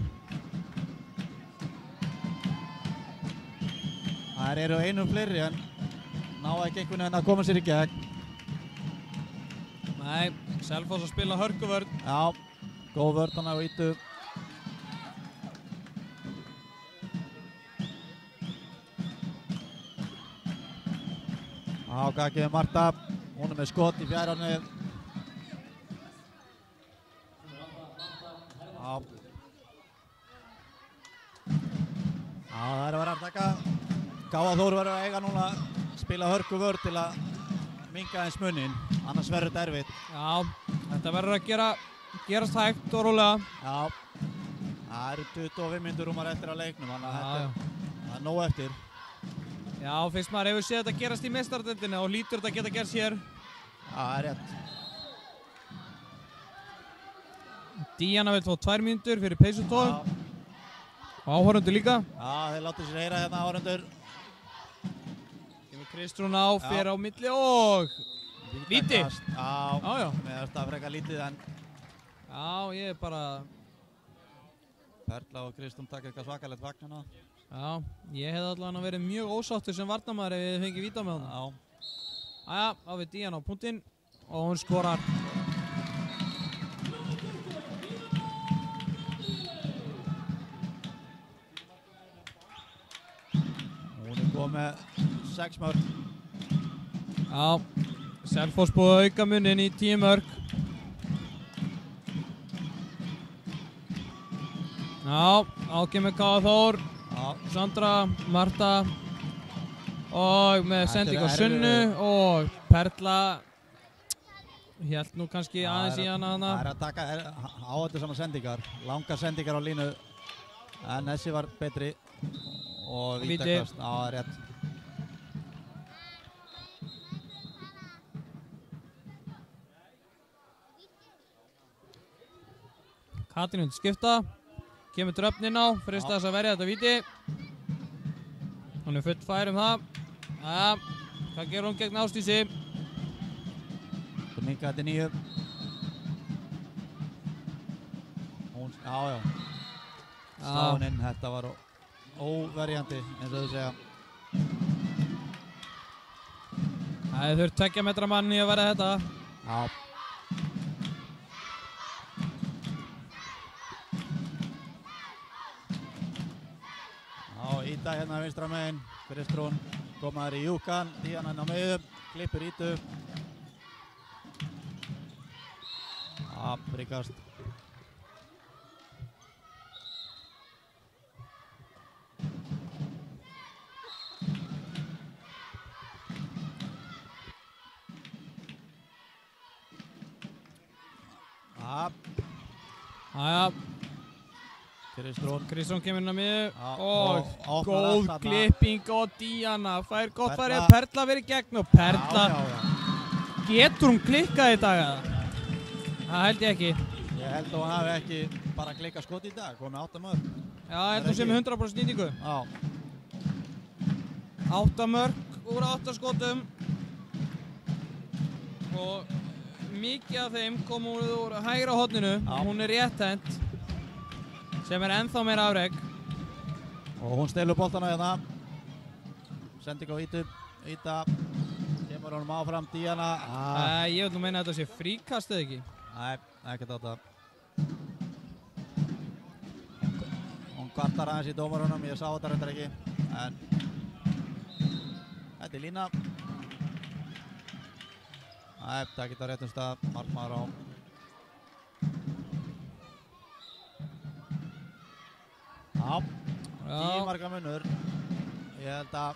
Það eru einum fleiri en ná ekki einhvern veginn að koma sér í gegn. Nei, Selfoss að spila hörkuvörn. Já, góð vörn hana á Ítu. Já, hvað gefur Marta? Hún er með skot í fjærarni. Já. Já, það er að vera að taka. K.A. Þór verður að eiga núna spila hörku vörn til að minnka eins muninn, annars verður þetta erfitt. Já, þetta verður að gerast hægt og rólega. Já, það eru 25 mínútur rúmar eftir að leiknum, þannig að það er nóg eftir. Já, fyrst maður hefur séð þetta gerast í meistaradeildinni og hlýtur þetta geta gerst hér. Það er rétt. Díana vil fá 2 mínútur fyrir peysutóð. Og áhorfundur líka. Já, þeir láttu sér heyra hérna áhorfundur. Kemur Kristrún á, fer á milli og víti. Já. Með þetta frekar lítið en já, ég er bara Perla og Kristrún taka eitthvað svakalegt vagnana. Já, ég hef allavega verið mjög ósáttur sem varnarmaður ef ég fengi víta með hana. Já. Jæja, þá við Díana á punktinn og hún skorar. Hún er góð með 6 mörk. Já, Selfoss búið að auka muninn í 10 mörk. Já, ákemur Káa Þór, Sandra, Marta og með sending á Sunnu og Perla hélt nú kannski aðeins í hana. Það er að taka áhættu saman sendingar, langar sendingar á línu en þessi var betri og vítakast. Já, það er rétt. Katrín undir skipta. Kemur Dröfn inn á, frista þess að verja þetta víti. Hún er full fær það. Jæja, hvað gerur hún gegn Ásdísi? Hún minkaði þetta 9. Hún, já. Sláin inn, þetta var óverjandi eins og þau segja. Það þurft 2 metra mann í að verja þetta. Já. Íta hérna vinstra megin, Kristrún komaður í júkan, Díana inn á miðjum, klippur Ítu. Brikast. Jæja. Kristrún kemur inn á miðju og góð klipping og Díana fær gott færi að Perla verið gegn og Perla getur hún klikkað í dag eða? Það held ég ekki. Ég held að hún hafi ekki bara klikkað skot í dag, komið 8 mörk. Já, ég held hún sé með 100% nýtingu. Já. 8 mörk úr 8 skotum og mikið af þeim kom úr hægra horninu. Hún er rétthent sem er ennþá meira afreg. Og hún stelur boltana hérna. Sending á Ítu. Íta kemur honum áfram, Díana. Ég vil nú meina að þetta sé fríkast eða ekki. Nei, ekkert á þetta. Hún kvartar aðeins í dómarunum, ég sá þetta reyndar ekki. En þetta er lína. Nei, það geta á réttum stað, markmaður á. Já, 10 marka munur. Ég held að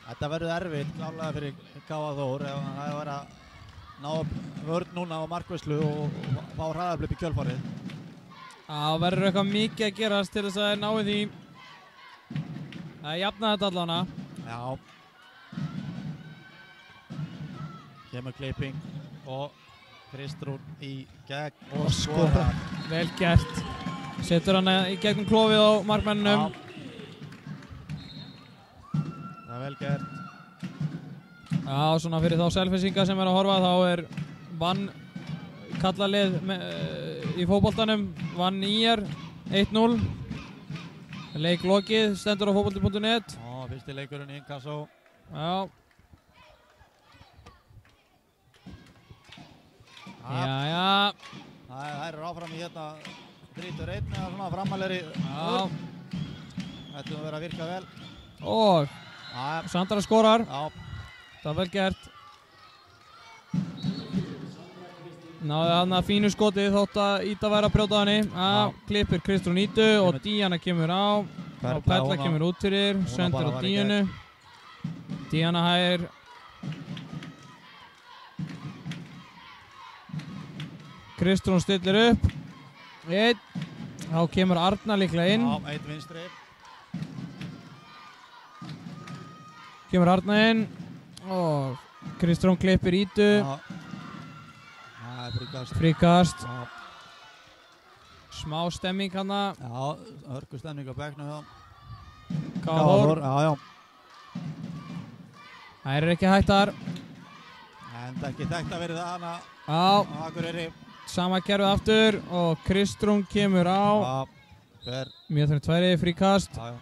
þetta verður erfitt klálega fyrir Káa Þór ef það er að ná vörn núna á markvæslu og fá hraðaflip í kjölfarið. Það verður eitthvað mikið að gerast til þess að það náði því að jafna þetta allana. Já. Kemur klipping og Kristrún í gegn og skorar. Vel gert. Setur hann í gegnum klofið á markmennunum. Það er vel gert. Já, svona fyrir þá Selfyssinga sem er að horfa, þá er vann kallalið í fótboltanum, vann IR 1-0. Leik lokið, stendur á fótbolti.net. Fyrsti leikurinn í inkasso. Já. Jæja. Það er áfram í hérna 3-1 eða svona framalegri. Þetta verður að virka vel. Og Sandra skorar. Já. Það var vel gert. Náði hann að fínu skotið þótt að Íta væri að brjóta hann. Klippir Kristrún Ítu og Díana kemur á. Og Perla kemur út fyrir. Sendur á Díanu. Díana hægir. Kristrún stillir upp. Þá kemur Arna líklega inn. Já, 1 vinstri. Kemur Arna inn og Kristrún klippir Ídu. Já. Það er fríkast. Fríkast. Já. Smá stemming hana. Já, hörku stemming á bekknum hjá Káður. Já, já. Það er ekki hættar. En það er ekki þekkt að verið það hana Já. á Akureyri. Sama kerfið aftur og Kristrún kemur á. Já, fer. Mjög þannig tværi, fríkast. Já, já.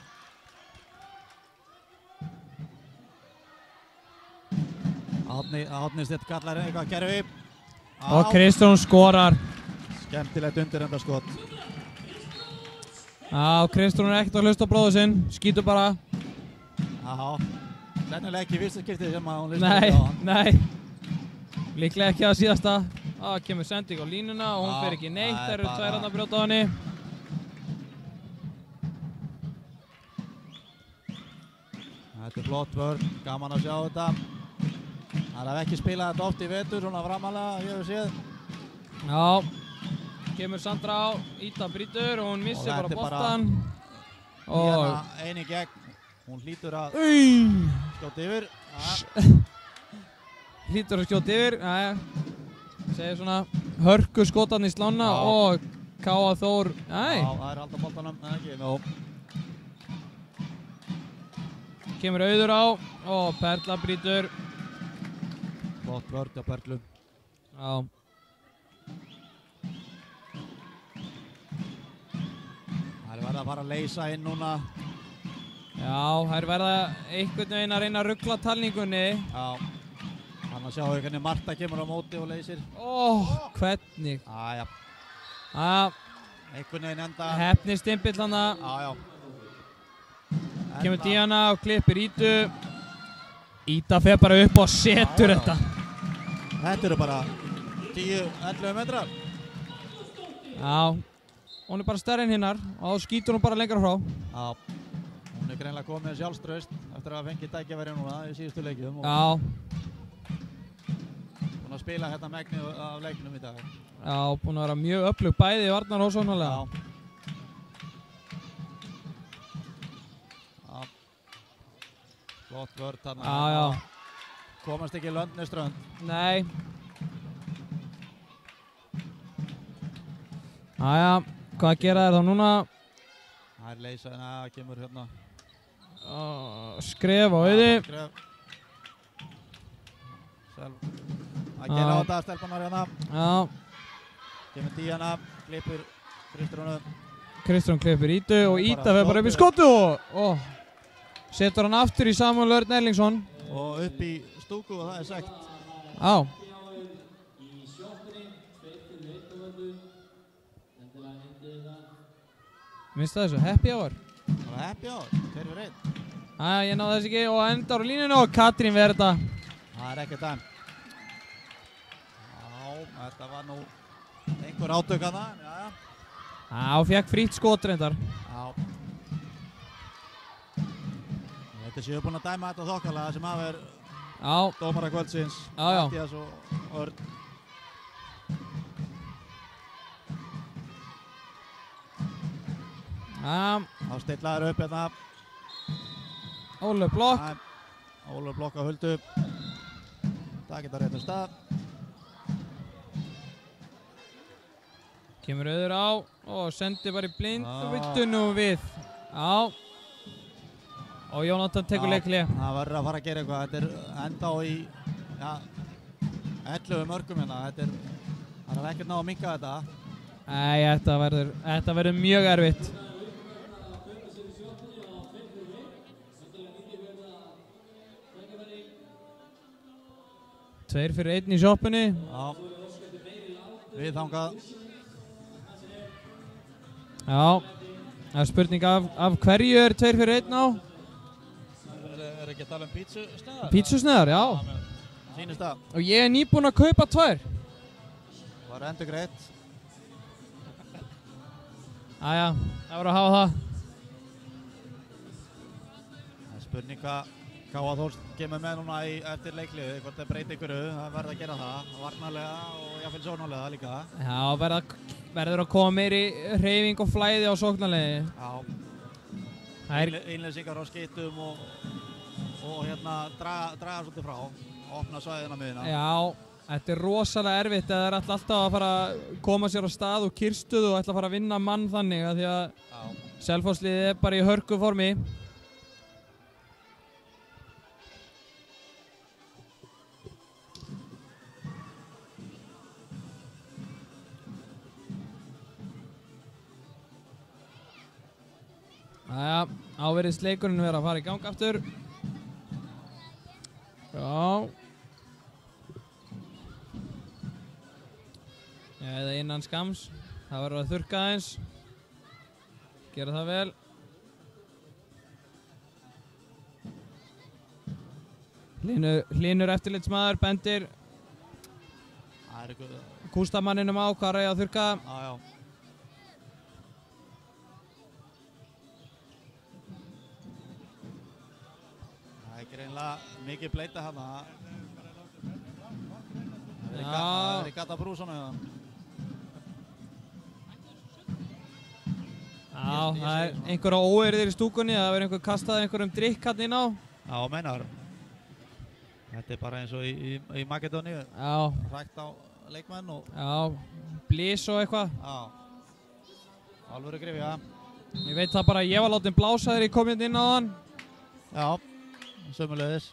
Átni Steinn kallar eitthvað kerfi. Og Kristrún skorar. Skemmtilegt undirendarskot. Já, Kristrún er ekkert að hlusta á bróður sinn. Skýtur bara. Já. Sennilega ekki fyrsta skiptið sem að hún hlusta Nei, á hann. nei. Líklega ekki að síðasta. Það kemur sending á línuna og hún fer ekki neitt. Það eru tvær að brjóta á henni. Þetta er flott vörn, gaman að sjá þetta. Það hef ekki spilað þetta oft í vetur, svona framalega, ég hef séð. Já, kemur Sandra á, Ída brýtur og hún missir bara boltan. Hérna eini gegn, hún hlýtur að skjóta yfir. Hlýtur að skjóta yfir, segir svona hörku skotan í slána og Káa Þór, Já, það er alltaf boltanum, ekki, já. Kemur Auður á og Perla brýtur. Flott vörn á Perlu. Já. Það er verið að fara að leysa inn núna. Já, það er verið einhvern veginn að reyna að ruggla talningunni. Já. Þannig að sjáum við hvernig Marta kemur á móti og leysir. Hvernig? Æja. Einhvern veginn enda. Hefni stimpill hana. Já. Kemur Díana og klippir Ídu. Ída fer bara upp og setur þetta. Þetta eru bara 10-11 metrar. Já, hún er bara stærri en hinnar og þá skýtur hún bara lengra frá. Já, hún er greinlega komið með sjálfstraust eftir að hafa fengið tækifæri núna í síðustu leikjum. Já. Búin að spila hérna megnið af leiknum í dag. Já, búin að vera mjög öflug bæði í varnar og sóknarlega. Já. Flott vörn þarna. Já. Komast ekki Löndneströnd. Nei. Jæja, hvað gera þér þá núna? Það er leysa, það kemur hérna. Skref á Auði. Skref. Það gera á þetta stelpunar hérna. Já. Kemur Díana, klippir Kristrúnu. Kristrún klippir Ídu og Ída fer bara upp í skotu og setur hann aftur í Samuel Örn Erlingsson. Og upp í stúku og það er sagt. Já. Minnst það þessu, happy hour. Það var happy hour, 2-1. Æja, ég náði þess ekki og endar á línunu og Katrín verður þetta. Það er ekki dæm. Já, þetta var nú einhver átök að það, já. Já, fekk frýtt skot reyndar. Já. Þetta séu búin að dæma þetta þokkalega sem hafa er dómara kvöldsins. Já. Mattías og Örn. Þá stillaður upp hérna. Ólöf Blokk. Ólöf Blokk á Huldu. Það geta réttum stað. Kemur Auður á og sendir bara í blind og vittu nú við. Já. Og Jónatan tekur leikli. Það verður að fara að gera eitthvað. Þetta er enda á í 11 mörgum hérna. Það er ekkert ná að minnka þetta. Nei, þetta verður mjög erfitt. Tveir fyrir einn í sjoppunni. Já. Við þangað. Já. Það er spurning af hverju er tveir fyrir einn á? Er ekki að tala um pítsusneðar? Pítsusneðar, já. Sýnist það. Og ég er nýbúinn að kaupa tvær. Var endur greitt. Æja, það voru að hafa það. Það er spurning hvað Káa Þórs kemur með núna eftir leikliðu, hvort það breyti ykkur, það verður að gera það, varnarlega og jáfnvel sóknarlega líka. Já, verður að koma meiri hreyfing og flæði á sóknarlegi. Já, innleysingar á skeytum og hérna draga svolítið frá. opna svæðina miðina. Já, þetta er rosalega erfitt eða það er alltaf að fara að koma sér á stað og kyrstuð og ætla að fara að vinna mann þannig að því að Selfossliðið er bara í hörku formi. Jæja, áverðist leikurinn vera að fara í gang aftur. Já. Eða innan skams. Það verður að þurrka aðeins. Gera það vel. Hlynur eftirlitsmaður bendir Kústamanninum á hvað er að þurrka. Já. Það er greinlega mikið bleita hana. Það er í gata brúsana hjá það. Já, það er einhverja óeirðir í stúkunni, það verður einhver kastað einhverjum drikk hann inn á. Já, meinar. Þetta er bara eins og í Makedóníu. Já. Rækt á leikmenn og... Já, blís og eitthvað. Já. Alvöru grifja. Ég veit það bara að ég var látið blása þegar ég kom inn á hann. Já, sömulegðis.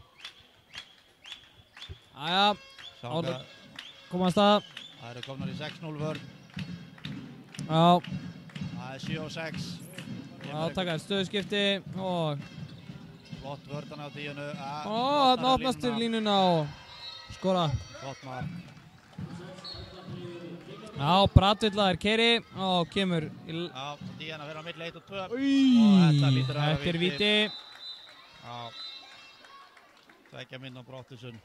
Jæja, komast að. Það eru komnar í 6-0 vörn. Já. Það er 7-6. Átakaði stöðuskipti og... Flott vörðan á díunu. Þarna opnast til línuna og skora. Flott mark. Já, Brattvillaður keri og kemur í... Já, díana fyrir á milli 1 og 2. Þetta er víti. Já. 2 minn á Brottusson.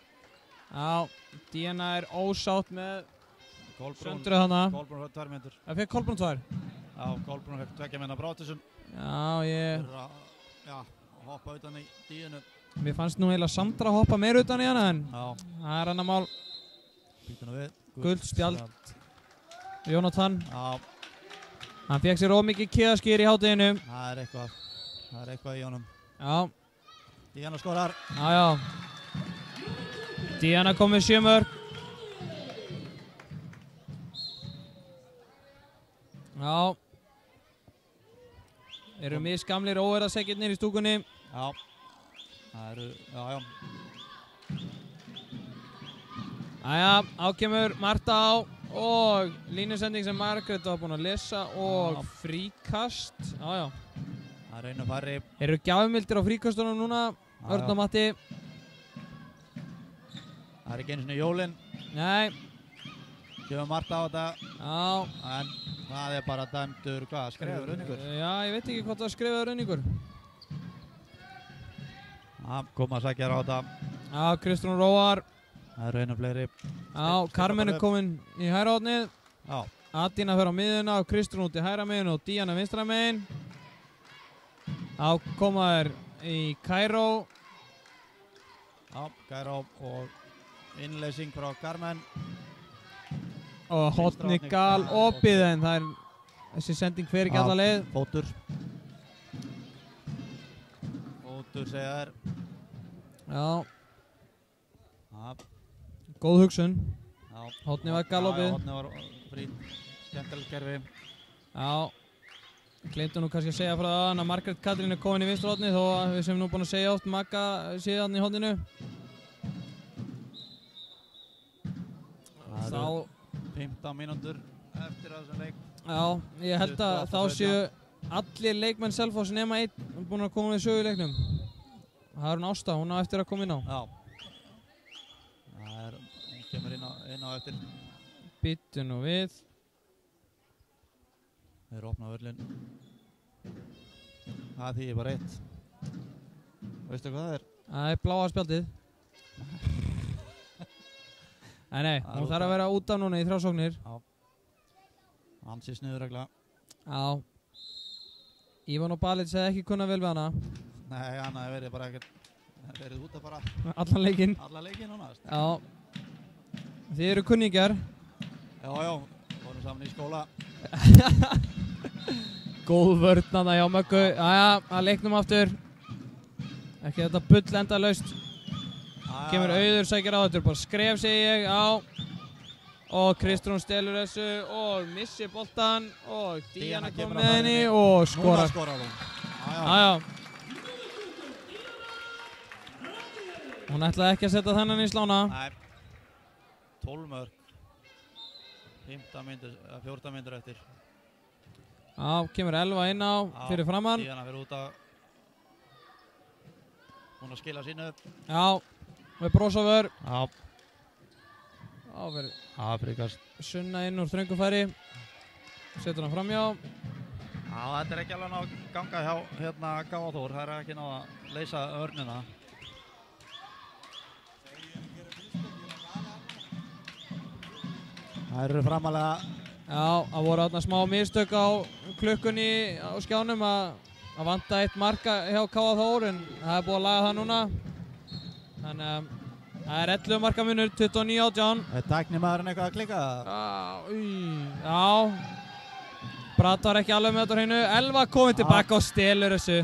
Já, díana er ósátt með Söndru hana. Kolbrún fekk 2 mínútur. Það fekk Kolbrún 2. Já, Kolbrún fekk 2 minn á Brottusson. Já, hoppa utan í díunu. Mér fannst nú eiginlega Sandra hoppa meir utan í hana en það er annar mál. Gult spjald. Jónatan. Já. Hann fekk sér ómikið kiðaskýr í hádeginu. Það er eitthvað í honum. Já. Díana skorar. Já. Díana kom með 7 mörk. Já. Eru misgamlir óverðarsekkirnir í stúkunni. Já. Það eru, já. Jæja, ákemur Marta á og línusending sem Margrét var búin að lesa og fríkast. Já. Það er einu færri. Eru gjafmildir á fríkastunum núna, Örn og Matti? Það er ekki einu sinni jólinn. Nei. Gefum Marta á þetta. Já. En það er bara dæmdur, skrifaður runningur? Já, ég veit ekki hvort það skrifaður runningur. Já, koma að sækja á þetta. Já, Kristrún Róar. Það eru einu fleiri. Já, Carmen er komin í hægra hornið. Já. Adina fer á miðuna og Kristrún út í hægra megin og Díana vinstra megin. Já, koma þær í Kairó. Já, Kairó og innleysing frá Carmen. Og hotni gal opið en það er þessi sending fer ekki alla leið. Fótur segja þær. Já. Góð hugsun. Hotni var gal opið. Hotni var frýtt, skemmtilegt gerfi. Já. Gleymdu nú kannski að segja frá það að Margrét Katrín er komin í vinstra hotni þó að við sem nú búin að segja oft Magga síðan í hotninu. Þá 15 mínútur eftir þessum leik. Já, ég held að þá séu allir leikmenn Selfoss nema einn búin að koma í söguleiknum. Það er hún Ásta, hún á eftir að koma inn á. Já. Hún kemur inn á eftir. Býttu nú við. Þeir eru opnað völlin. Það þýðir bara 1. Veistu hvað það er? Það er bláa spjaldið. Nei, hún þarf að vera út af núna í 3 sóknir. Já. Ansi sniðurregla. Já. Ívan og Balic hefði ekki kunnað vel við hana. Nei, hann hefði verið bara ekkert, verið út af bara... Allan leikinn. Allan leikinn núna. Já. Þið eru kunningjar. Já, vorum saman í skóla. Góð vörn þarna hjá Möggu. Jæja, að leiknum aftur. Ekki þetta bull endalaust. Já, Kemur Auður, sækir á þetta, bara skref segi ég, á. Og Kristrún stelur þessu og missir boltan og Díana kom með henni og skorar. Núna skorar hún. Já. Hún ætlaði ekki að setja þennan í slána. Nei. 12 mörk. 14 mínútur eftir. Já, kemur Elva inn á fyrir framann. Díana fyrir út að hún að skila sínu. Já, með brósofur. Já. Já, verður Frikast. Sunna inn úr þröngufæri. Setur hann framjá. Já, þetta er ekki alveg að ganga hjá hérna Gáa Þór. Það er ekki náða að leysa örnina. Það eru framalega. Já, það voru þarna smá mistök á klukkunni á skjánum að vanta eitt marka hjá Káa Þór en það er búið að laga það núna. Þannig að það er 11 marka munur, 29-18. Er tæknimaðurinn eitthvað að klikka? Já. Bratt var ekki alveg með þetta á hreinu. Elva komið tilbaka og stelur þessu.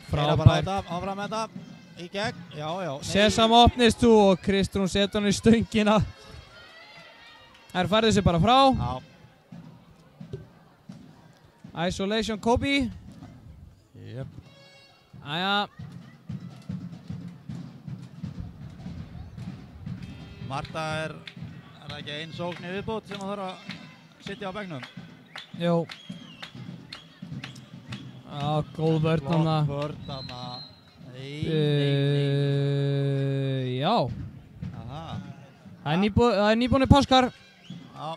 Frábær. Áfram með þetta. Í gegn. Já. Sesam opnist þú og Kristrún setur hann í stöngina. Þær færði sig bara frá. Já. Isolation Kobe. Jep. Æja. Marta er það ekki einn sókn í viðbót sem það þarf að sitja á bekknum? Jú. Já, góð vörn þarna. Góð vörn þarna. Já. Aha. Það er nýbúinni páskar. Já.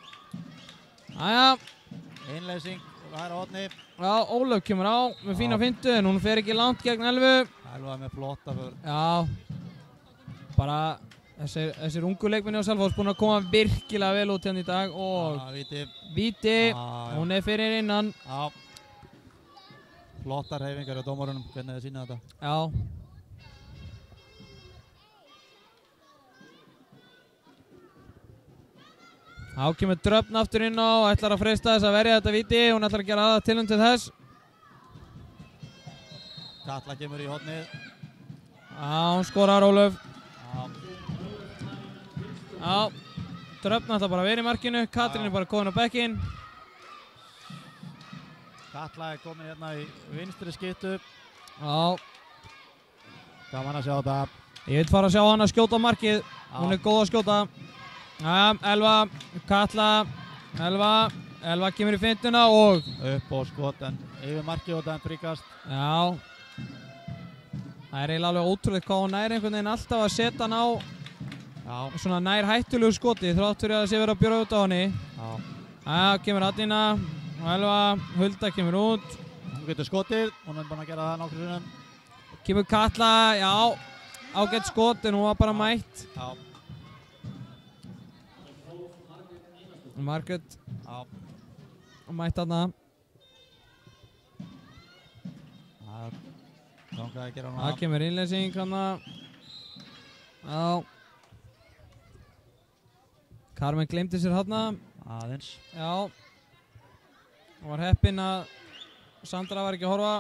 Æja. Innleysing, það er á horni. Já, Ólöf kemur á með fína fintu en hún fer ekki langt gegn Elvu. Elva með flotta för. Já. Bara þessir ungu leikmenni á Selfoss búin að koma virkilega vel út hérna í dag og víti. Hún er fyrir innan. Já. Flottar hreyfingar á dómarunum, hvernig þið sýna þetta. Já. Þá kemur Dröfn aftur inn á og ætlar að freista þess að verja þetta víti. Hún ætlar að gera aðra tilhund til þess. Katla kemur í hornið. Já, hún skorar Ólöf. Já, Dröfn ætlar bara að vera í markinu. Katrín er bara komin á bekkinn. Katla er komin hérna í vinstri skyttu. Já. Gaman að sjá þetta. Ég vil fara að sjá hann að skjóta markið. Hún er góð að skjóta. Já, Elva, Katla, Elva kemur í fintuna og upp og skot en yfir markið og þann frikast. Já. Það er eiginlega alveg ótrúlega hvað hún nær einhvern veginn alltaf að setja hann á svona nær hættulegu skoti þrátt fyrir að það sé verið að bjóra út á henni. Já, kemur Adína og Elva, Hulda kemur út. Hún getur skotið, hún er búin að gera það nokkru sinnum. Kemur Katla, já, ágætt skot en hún var bara mætt. Já. Margrét mætt þarna. Það kemur innleysing þarna. Já. Carmen gleymdi sér þarna. Aðeins. Já. Hún var heppinn að Sandra var ekki að horfa.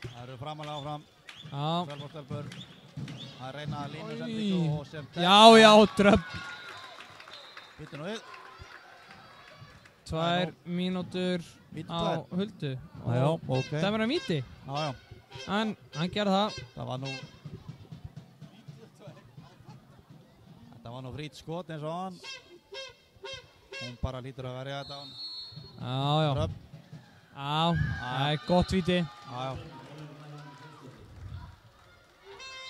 Það eru framalega áfram. Já. Selfosstelpur að reyna að línu sendingu og sem Já, Dröfn. Býttu nú við. 2 mínútur á Huldu. Já, ok. Það var að víti. Já. En hann gerði það. Þetta var nú frýtt skot eins og hann. Hún bara lítur að verja þetta. Já. Það er gott víti. Já.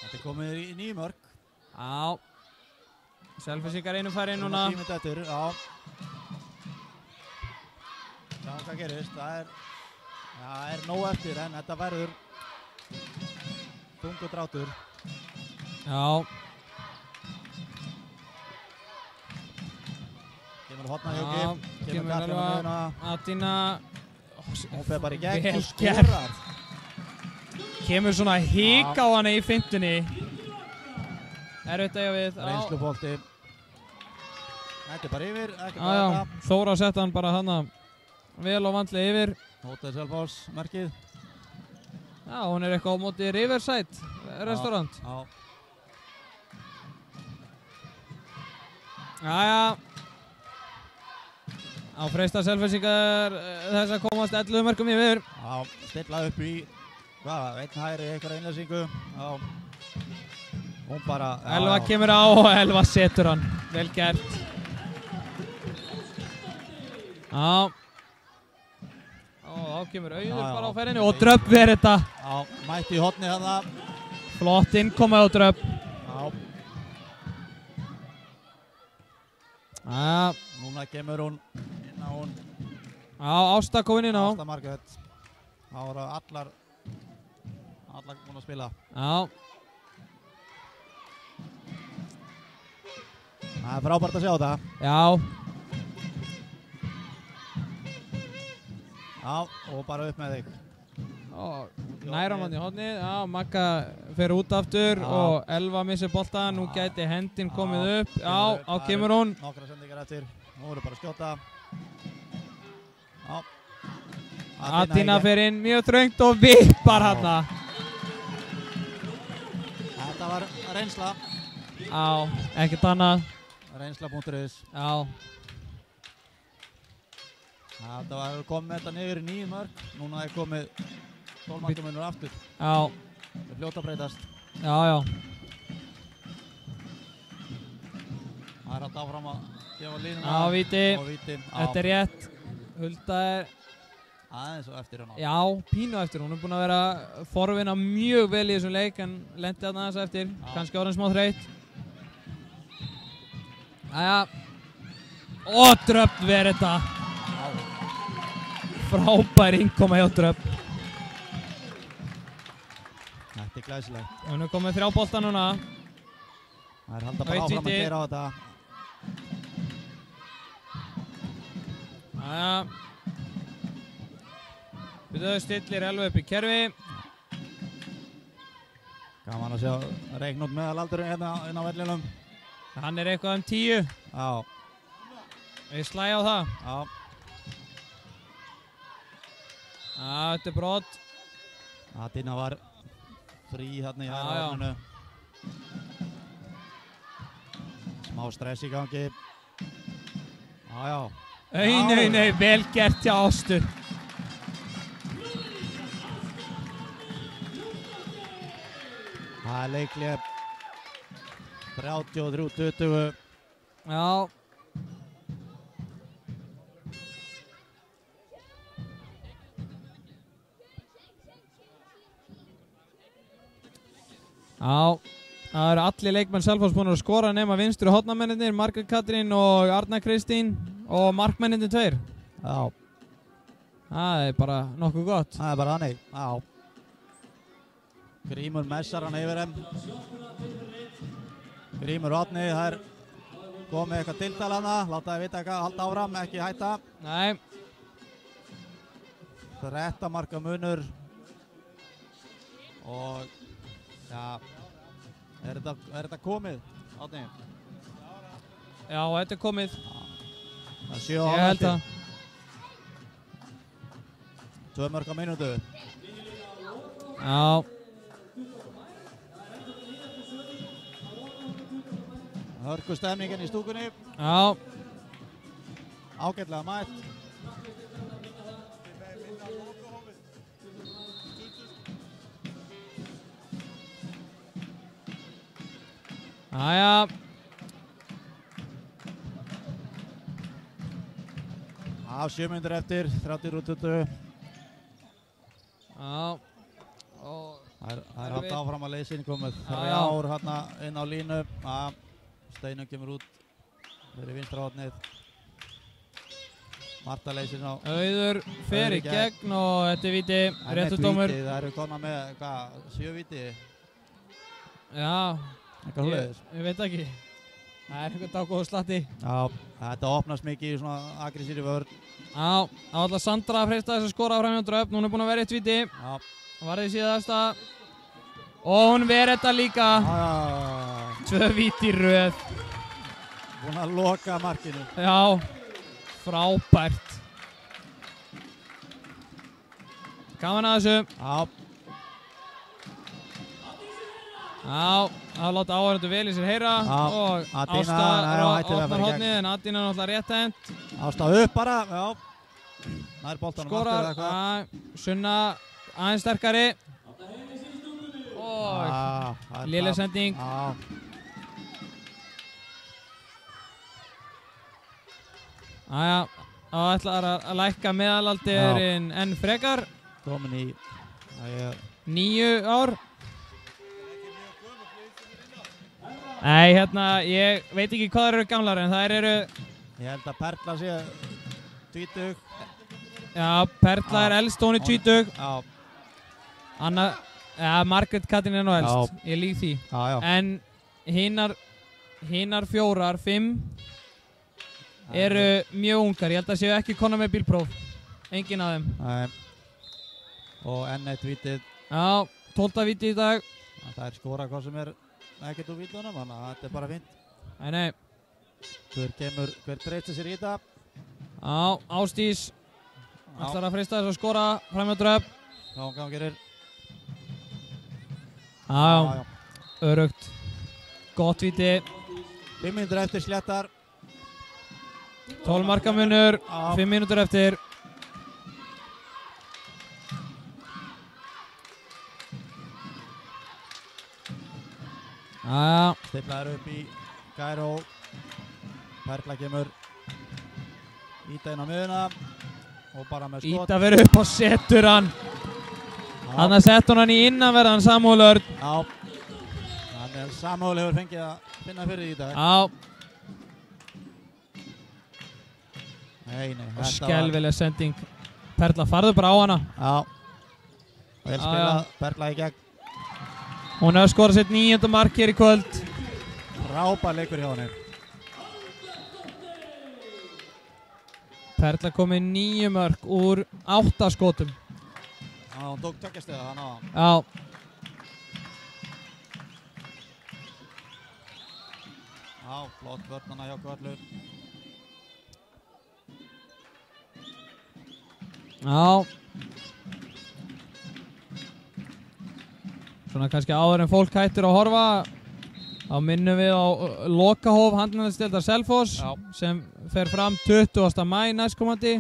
Þetta er komið í 9 mörk. Já. Selfossingar einu færi núna. Tímið eftir, já. Sjá hvað gerist, það er nóg eftir en þetta verður þungur drátur. Já. Kemur Hortnajöki, kemur Elva, Adína. Hún fer bara í gegn og Vel skorar. Kemur svona hik á hana í fintunni. Erfitt eiga við. Reynslubolti. Þetta er bara yfir, ekki bara Já. þetta. Þóra setta hann bara hana vel og vandlega yfir. Hótið Selfoss merkið. Já, hún er eitthvað á móti Riverside. restaurant. Já. Jæja. Á freista Selfyssingar þess að komast 11 mörkum yfir. Já, stilla upp í, einn hægri, einhverja innleysingu. Já. Hún bara... Elva kemur á og Elva setur hann. Vel gert. Já. Og þá kemur Auður bara á ferðinni og Dröpp verið þetta. Já, mætti í horni þarna. Flott innkoma á Dröpp. Já. Já. Núna kemur hún inn á hún. Já, Ásta komin inn á. Ásta Margrét. Það voru allar búin að spila. Já. Það er frábært að sjá þetta. Já. Já, og bara upp með þig. Næra mann í hornið, já, Magga fer út aftur og Elva missir bolta, nú gæti hendin komið upp, já, á kemur hún. Nokkra sendingar eftir, nú voru bara að skjóta. Já. Atina fer inn mjög þröngt og vippar hana. Þetta var reynsla. Já, ekkert annað. Reynsla.is. Já. Þetta var komið með þetta niður í 9 mörk, núna er komið 12 markamunur aftur. Já. Það er fljótt að breytast. Já, já. Það er alltaf áfram að gefa línuna. Já, víti. Og víti. Þetta er rétt. Hulda er... Aðeins og eftir hérna. Já, pínu eftir. Hún er búin að vera forvinna mjög vel í þessum leik en lendi þarna aðeins eftir. Kannski orðin smá þreytt. Jæja. Og Dröpp verið þetta. Frábær innkoma hjá Dröpp. Þetta er glæsilegt. Hún er komið 3 bolta núna. Það er halda bara áfram að gera á þetta. Jæja. Byrjuðu stillir Elva upp í kerfi. Gaman að sjá reikn út meðalaldurinn hérna inn á vellinum. Hann er eitthvað 10. Já. Við slæ á það. Já. Þetta er brot. Atina var frí hérna í hægra horninu. Smá stress í gangi. Já. Nei, vel gert hjá Ástu. Það er leiklega 33-20. Já. Já, það eru allir leikmenn Selfoss búin að skora nema vinstri hornamennir, Margrét Katrín og Arna Kristín og markmennir 2. Já. Það er bara nokkuð gott. Það er bara þannig, já. Grímur messar hann yfir þeim. Grímur Árni, það er komið eitthvað tiltal hana, láta þið vita eitthvað, halda áfram, ekki hætta. Nei. 13 marka munur. Og, já, er þetta komið, Árni? Já, þetta er komið. Það er 7 á Ég held það. 2 mörg á mínútu. Já. Hörku stemningin í stúkunni. Já. Ágætlega mætt. Jæja. Já, 7 mínútur eftir, 30-20. Já. Það er haft áfram að leysin komið 3 hérna inn á línu. Steinum kemur út fyrir vinstra hornið. Marta leysir á. Auður fer í gegn og þetta er víti, réttusdómur. Það eru konar með, hvað, 7 víti? Já. Eitthvað hlutis? Ég veit ekki. Það er einhvern dágóðu slatti. Já, þetta opnast mikið í svona aggressíri vörn. Já, þá ætla Sandra að freista þess að skora fram hjá Dröpp. Hún er búin að vera 1 víti. Já. Varði síðasta. Og hún verið þetta líka. Já. 2 víti í röð. Búin að loka markinu. Já, frábært. Gaman að þessu. Já. Já, það láta áhörundu vel í sér heyra og Ásta opnar hornið en Adína er náttúrulega rétt hent. Ásta upp bara, já. Nær boltanum skorar, Sunna aðeins sterkari og léleg sending. Jæja, þá ætlar að lækka meðalaldirinn enn frekar. Komin í 9 ár. Nei, hérna, ég veit ekki hvað eru gamlar en þær eru... Ég held að Perla sé 20. Já, Perla er elst, hún er 20. Já. Anna, Margrét Katrín er nú elst, ég lík því. Já. En hinnar 4, 5 eru mjög ungar, ég held að séu ekki konar með bílpróf. Engin af þeim. Nei. Og enn eitt vítið. Já, 12. vítið í dag. Það er skora hvað sem er ekkert úr vítunum, þannig að þetta er bara fínt. Nei. Hver dreifti sér í þetta? Já, Ásdís ætlar að freista þess að skora fram hjá Dröfn. Hvað hún gerir? Já, örugt. Gott víti. 5 mínútur eftir Sléttar. 12 marka munur, 5 mínútur eftir. Stiflaður upp í Kairó. Perla kemur. Íta inn á miðuna og bara með skot. Íta verið upp og setur hann. Þannig að setja hann í innanverðan Samúel Örn. Já. Þannig að Samúel hefur fengið að finna fyrir í dag. Já. Nei. Og skelvileg sending. Perla farðu bara á hana. Já. Vel spilað. Perla í gegn. Hún hefur skorað sitt 9. mark hér í kvöld. Frábær leikur hjá henni. Perla kom með 9 mörk úr 8 skotum. Já, hún tók tökkjastiða hann á hann. Já. Já, flott vörnana hjá Kvöllur. Já. Svona kannski áður en fólk hættir að horfa, þá minnum við á lokahóf handknattleiksdeildar Selfoss sem fer fram 20. maí næstkomandi.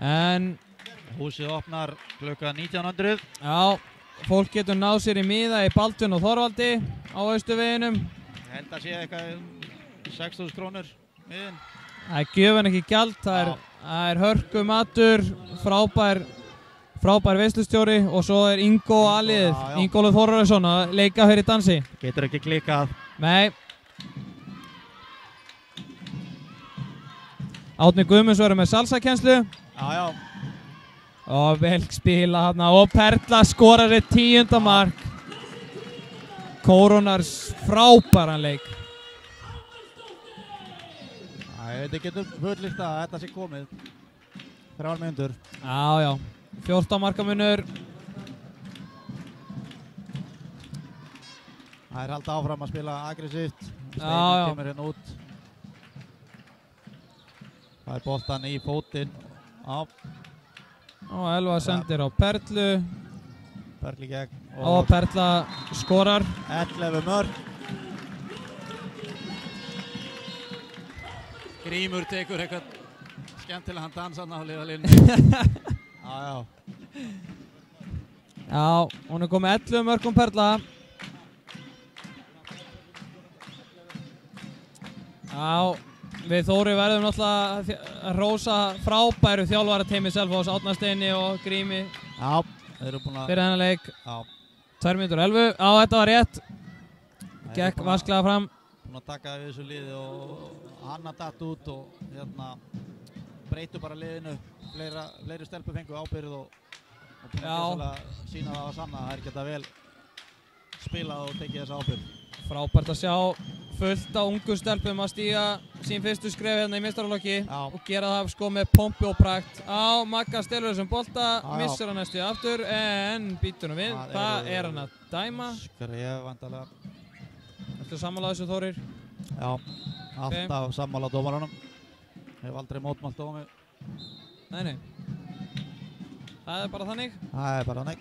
En húsið opnar klukkan 1900. Já, fólk getur náð sér í miða í Baldvin og Þorvaldi á Austurveginum. Ég held að sé eitthvað 6.000 krónur miðin. Það er gjöfin ekki gjald, það er hörku matur, frábær veislustjóri og svo er Ingo aðliðið, Ingólfur Þórarinsson að leika fyrir dansi. Getur ekki klikkað. Nei. Átni Guðmunds verður með salsakennslu. Já. Og vel spila þarna og Perla skorar sitt 10. mark. Kórónars frábæran leik. Ég veit ekki getur fullist að þetta sé komið. 3 mínútur. Já. 14 marka munur. Það er halda áfram að spila aggressíft. Steinin kemur hérna út. Það er boltan í fótinn. Og Elva sendir á Perlu. Perli gegn. Og Perla skorar. 11 mörk. Grímur tekur eitthvað skemmtilega hann dansan á liðalínu. Já, hún er komið 11 mörkum Perla. Já, við Þóri verðum náttúrulega að rósa frábæru þjálfarateimi Selfoss, Árna Steini og Grími. Já, þeir eru búin að... Fyrir þennan leik. Já. 2 mínútur 11. Já, þetta var rétt. Gekk vasklega fram. Búin að taka við þessu liði og Hanna datt út og hérna breytu bara liðinu. Fleiri stelpur fengu ábyrgð og búin að sína það að sanna að það er geta vel spilað og tekið þessa ábyrgð. Frábært að sjá fullt á ungu stelpum að stíga sín fyrstu skref hérna í meistaraflokki og gera það sko með pompi og prakt. Magga stelur þessum bolta, missir hann næstu aftur en býtur hann við. Hvað er hann að dæma? Skref vandalega. Ertu sammála þessu Þórir? Já, alltaf sammála dómaranum. Hef aldrei mótmælt dómi. Nei. Það er bara þannig? Það er bara þannig.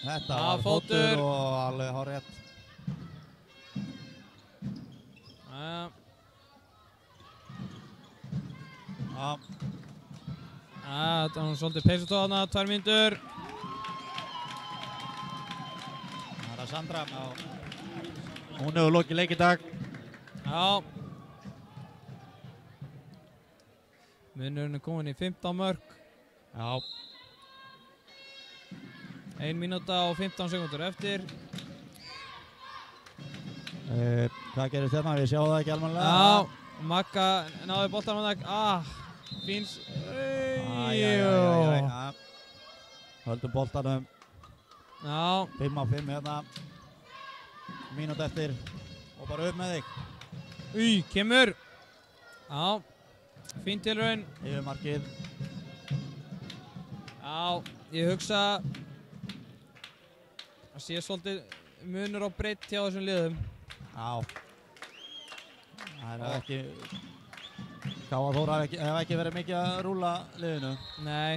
Þetta var fótur og alveg hárrétt. Þetta var svolítið peysutóðana, 2 mínútur. Það er Sandra. Hún hefur lokið leik í dag. Já. Munurinn er komin í 15 mörk. Já. 1 mínúta og 15 sekúndur eftir. Hvað gerir þérna? Við sjáum það ekki almennilega. Já, Magga náði boltanum að það. Fíns. Höldum boltanum. Já. 5-5 hérna. Mínúta eftir. Og bara upp með þig. Kemur. Já. Fín tilraun. Yfir markið. Já, ég hugsa að sé svolítið munur á breidd hjá þessum liðum. Já. Það er ekki... Káa Þóra hef ekki verið mikið að rúla liðinu. Nei,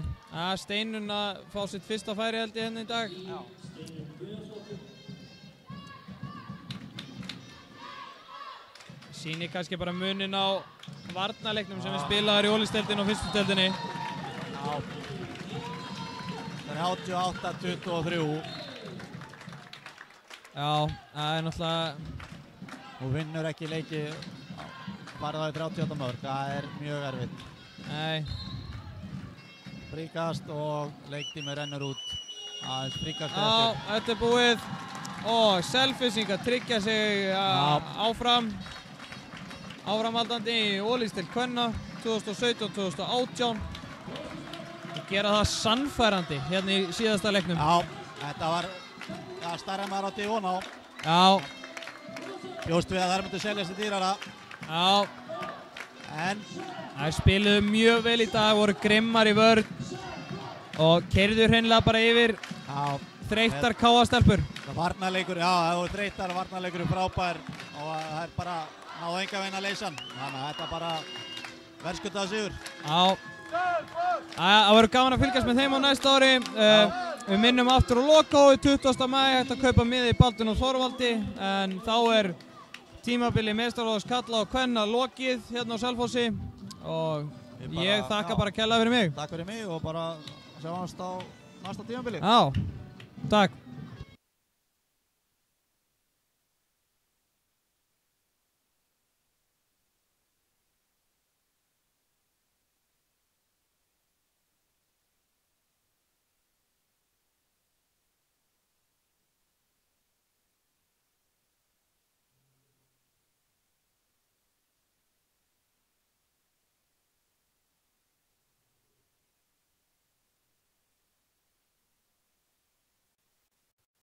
Steinun að fá sitt fyrsta færi held ég henni í dag. Já. Sýnir kannski bara munin á varnarleiknum sem við spilaðar í Ólisteildinni og fyrstudeildinni. Já. Það er 88-23. Já, það er náttúrulega... Hún vinnur ekki leiki farið á í 38 mörk, það er mjög erfitt. Nei. Fríkast og leiktími rennur út. Aðeins fríkast eftir. Já, þetta er búið. Og Selfyssingar tryggja sig áfram. Áframhaldandi í Ólisteild kvenna 2017-2018. Og gera það sannfærandi hérna í síðasta leiknum. Já, þetta var stærra en maður átti í von á. Já. Bjóst við að þær myndu selja sér dýrara. Já. En þær spiluðu mjög vel í dag, voru grimmar í vörn og keyrðu hreinlega bara yfir þreyttar káastelpur. Varnarleikur, já, það voru þreyttar, varnarleikur frábær og það er bara náðu enga veginn að leysa hann. Þannig að þetta bara verðskuldaði sigur. Já. Það verður gaman að fylgjast með þeim á næsta ári. Við minnum aftur á lokahói 20. maí hægt að kaupa miða í Baldvin og Þorvaldi en þá er tímabili meistaraflokks karla og kvenna lokið hérna á Selfossi og ég þakka bara kærlega fyrir mig. Takk fyrir mig og bara sjáumst á næsta tímabili. Já, takk.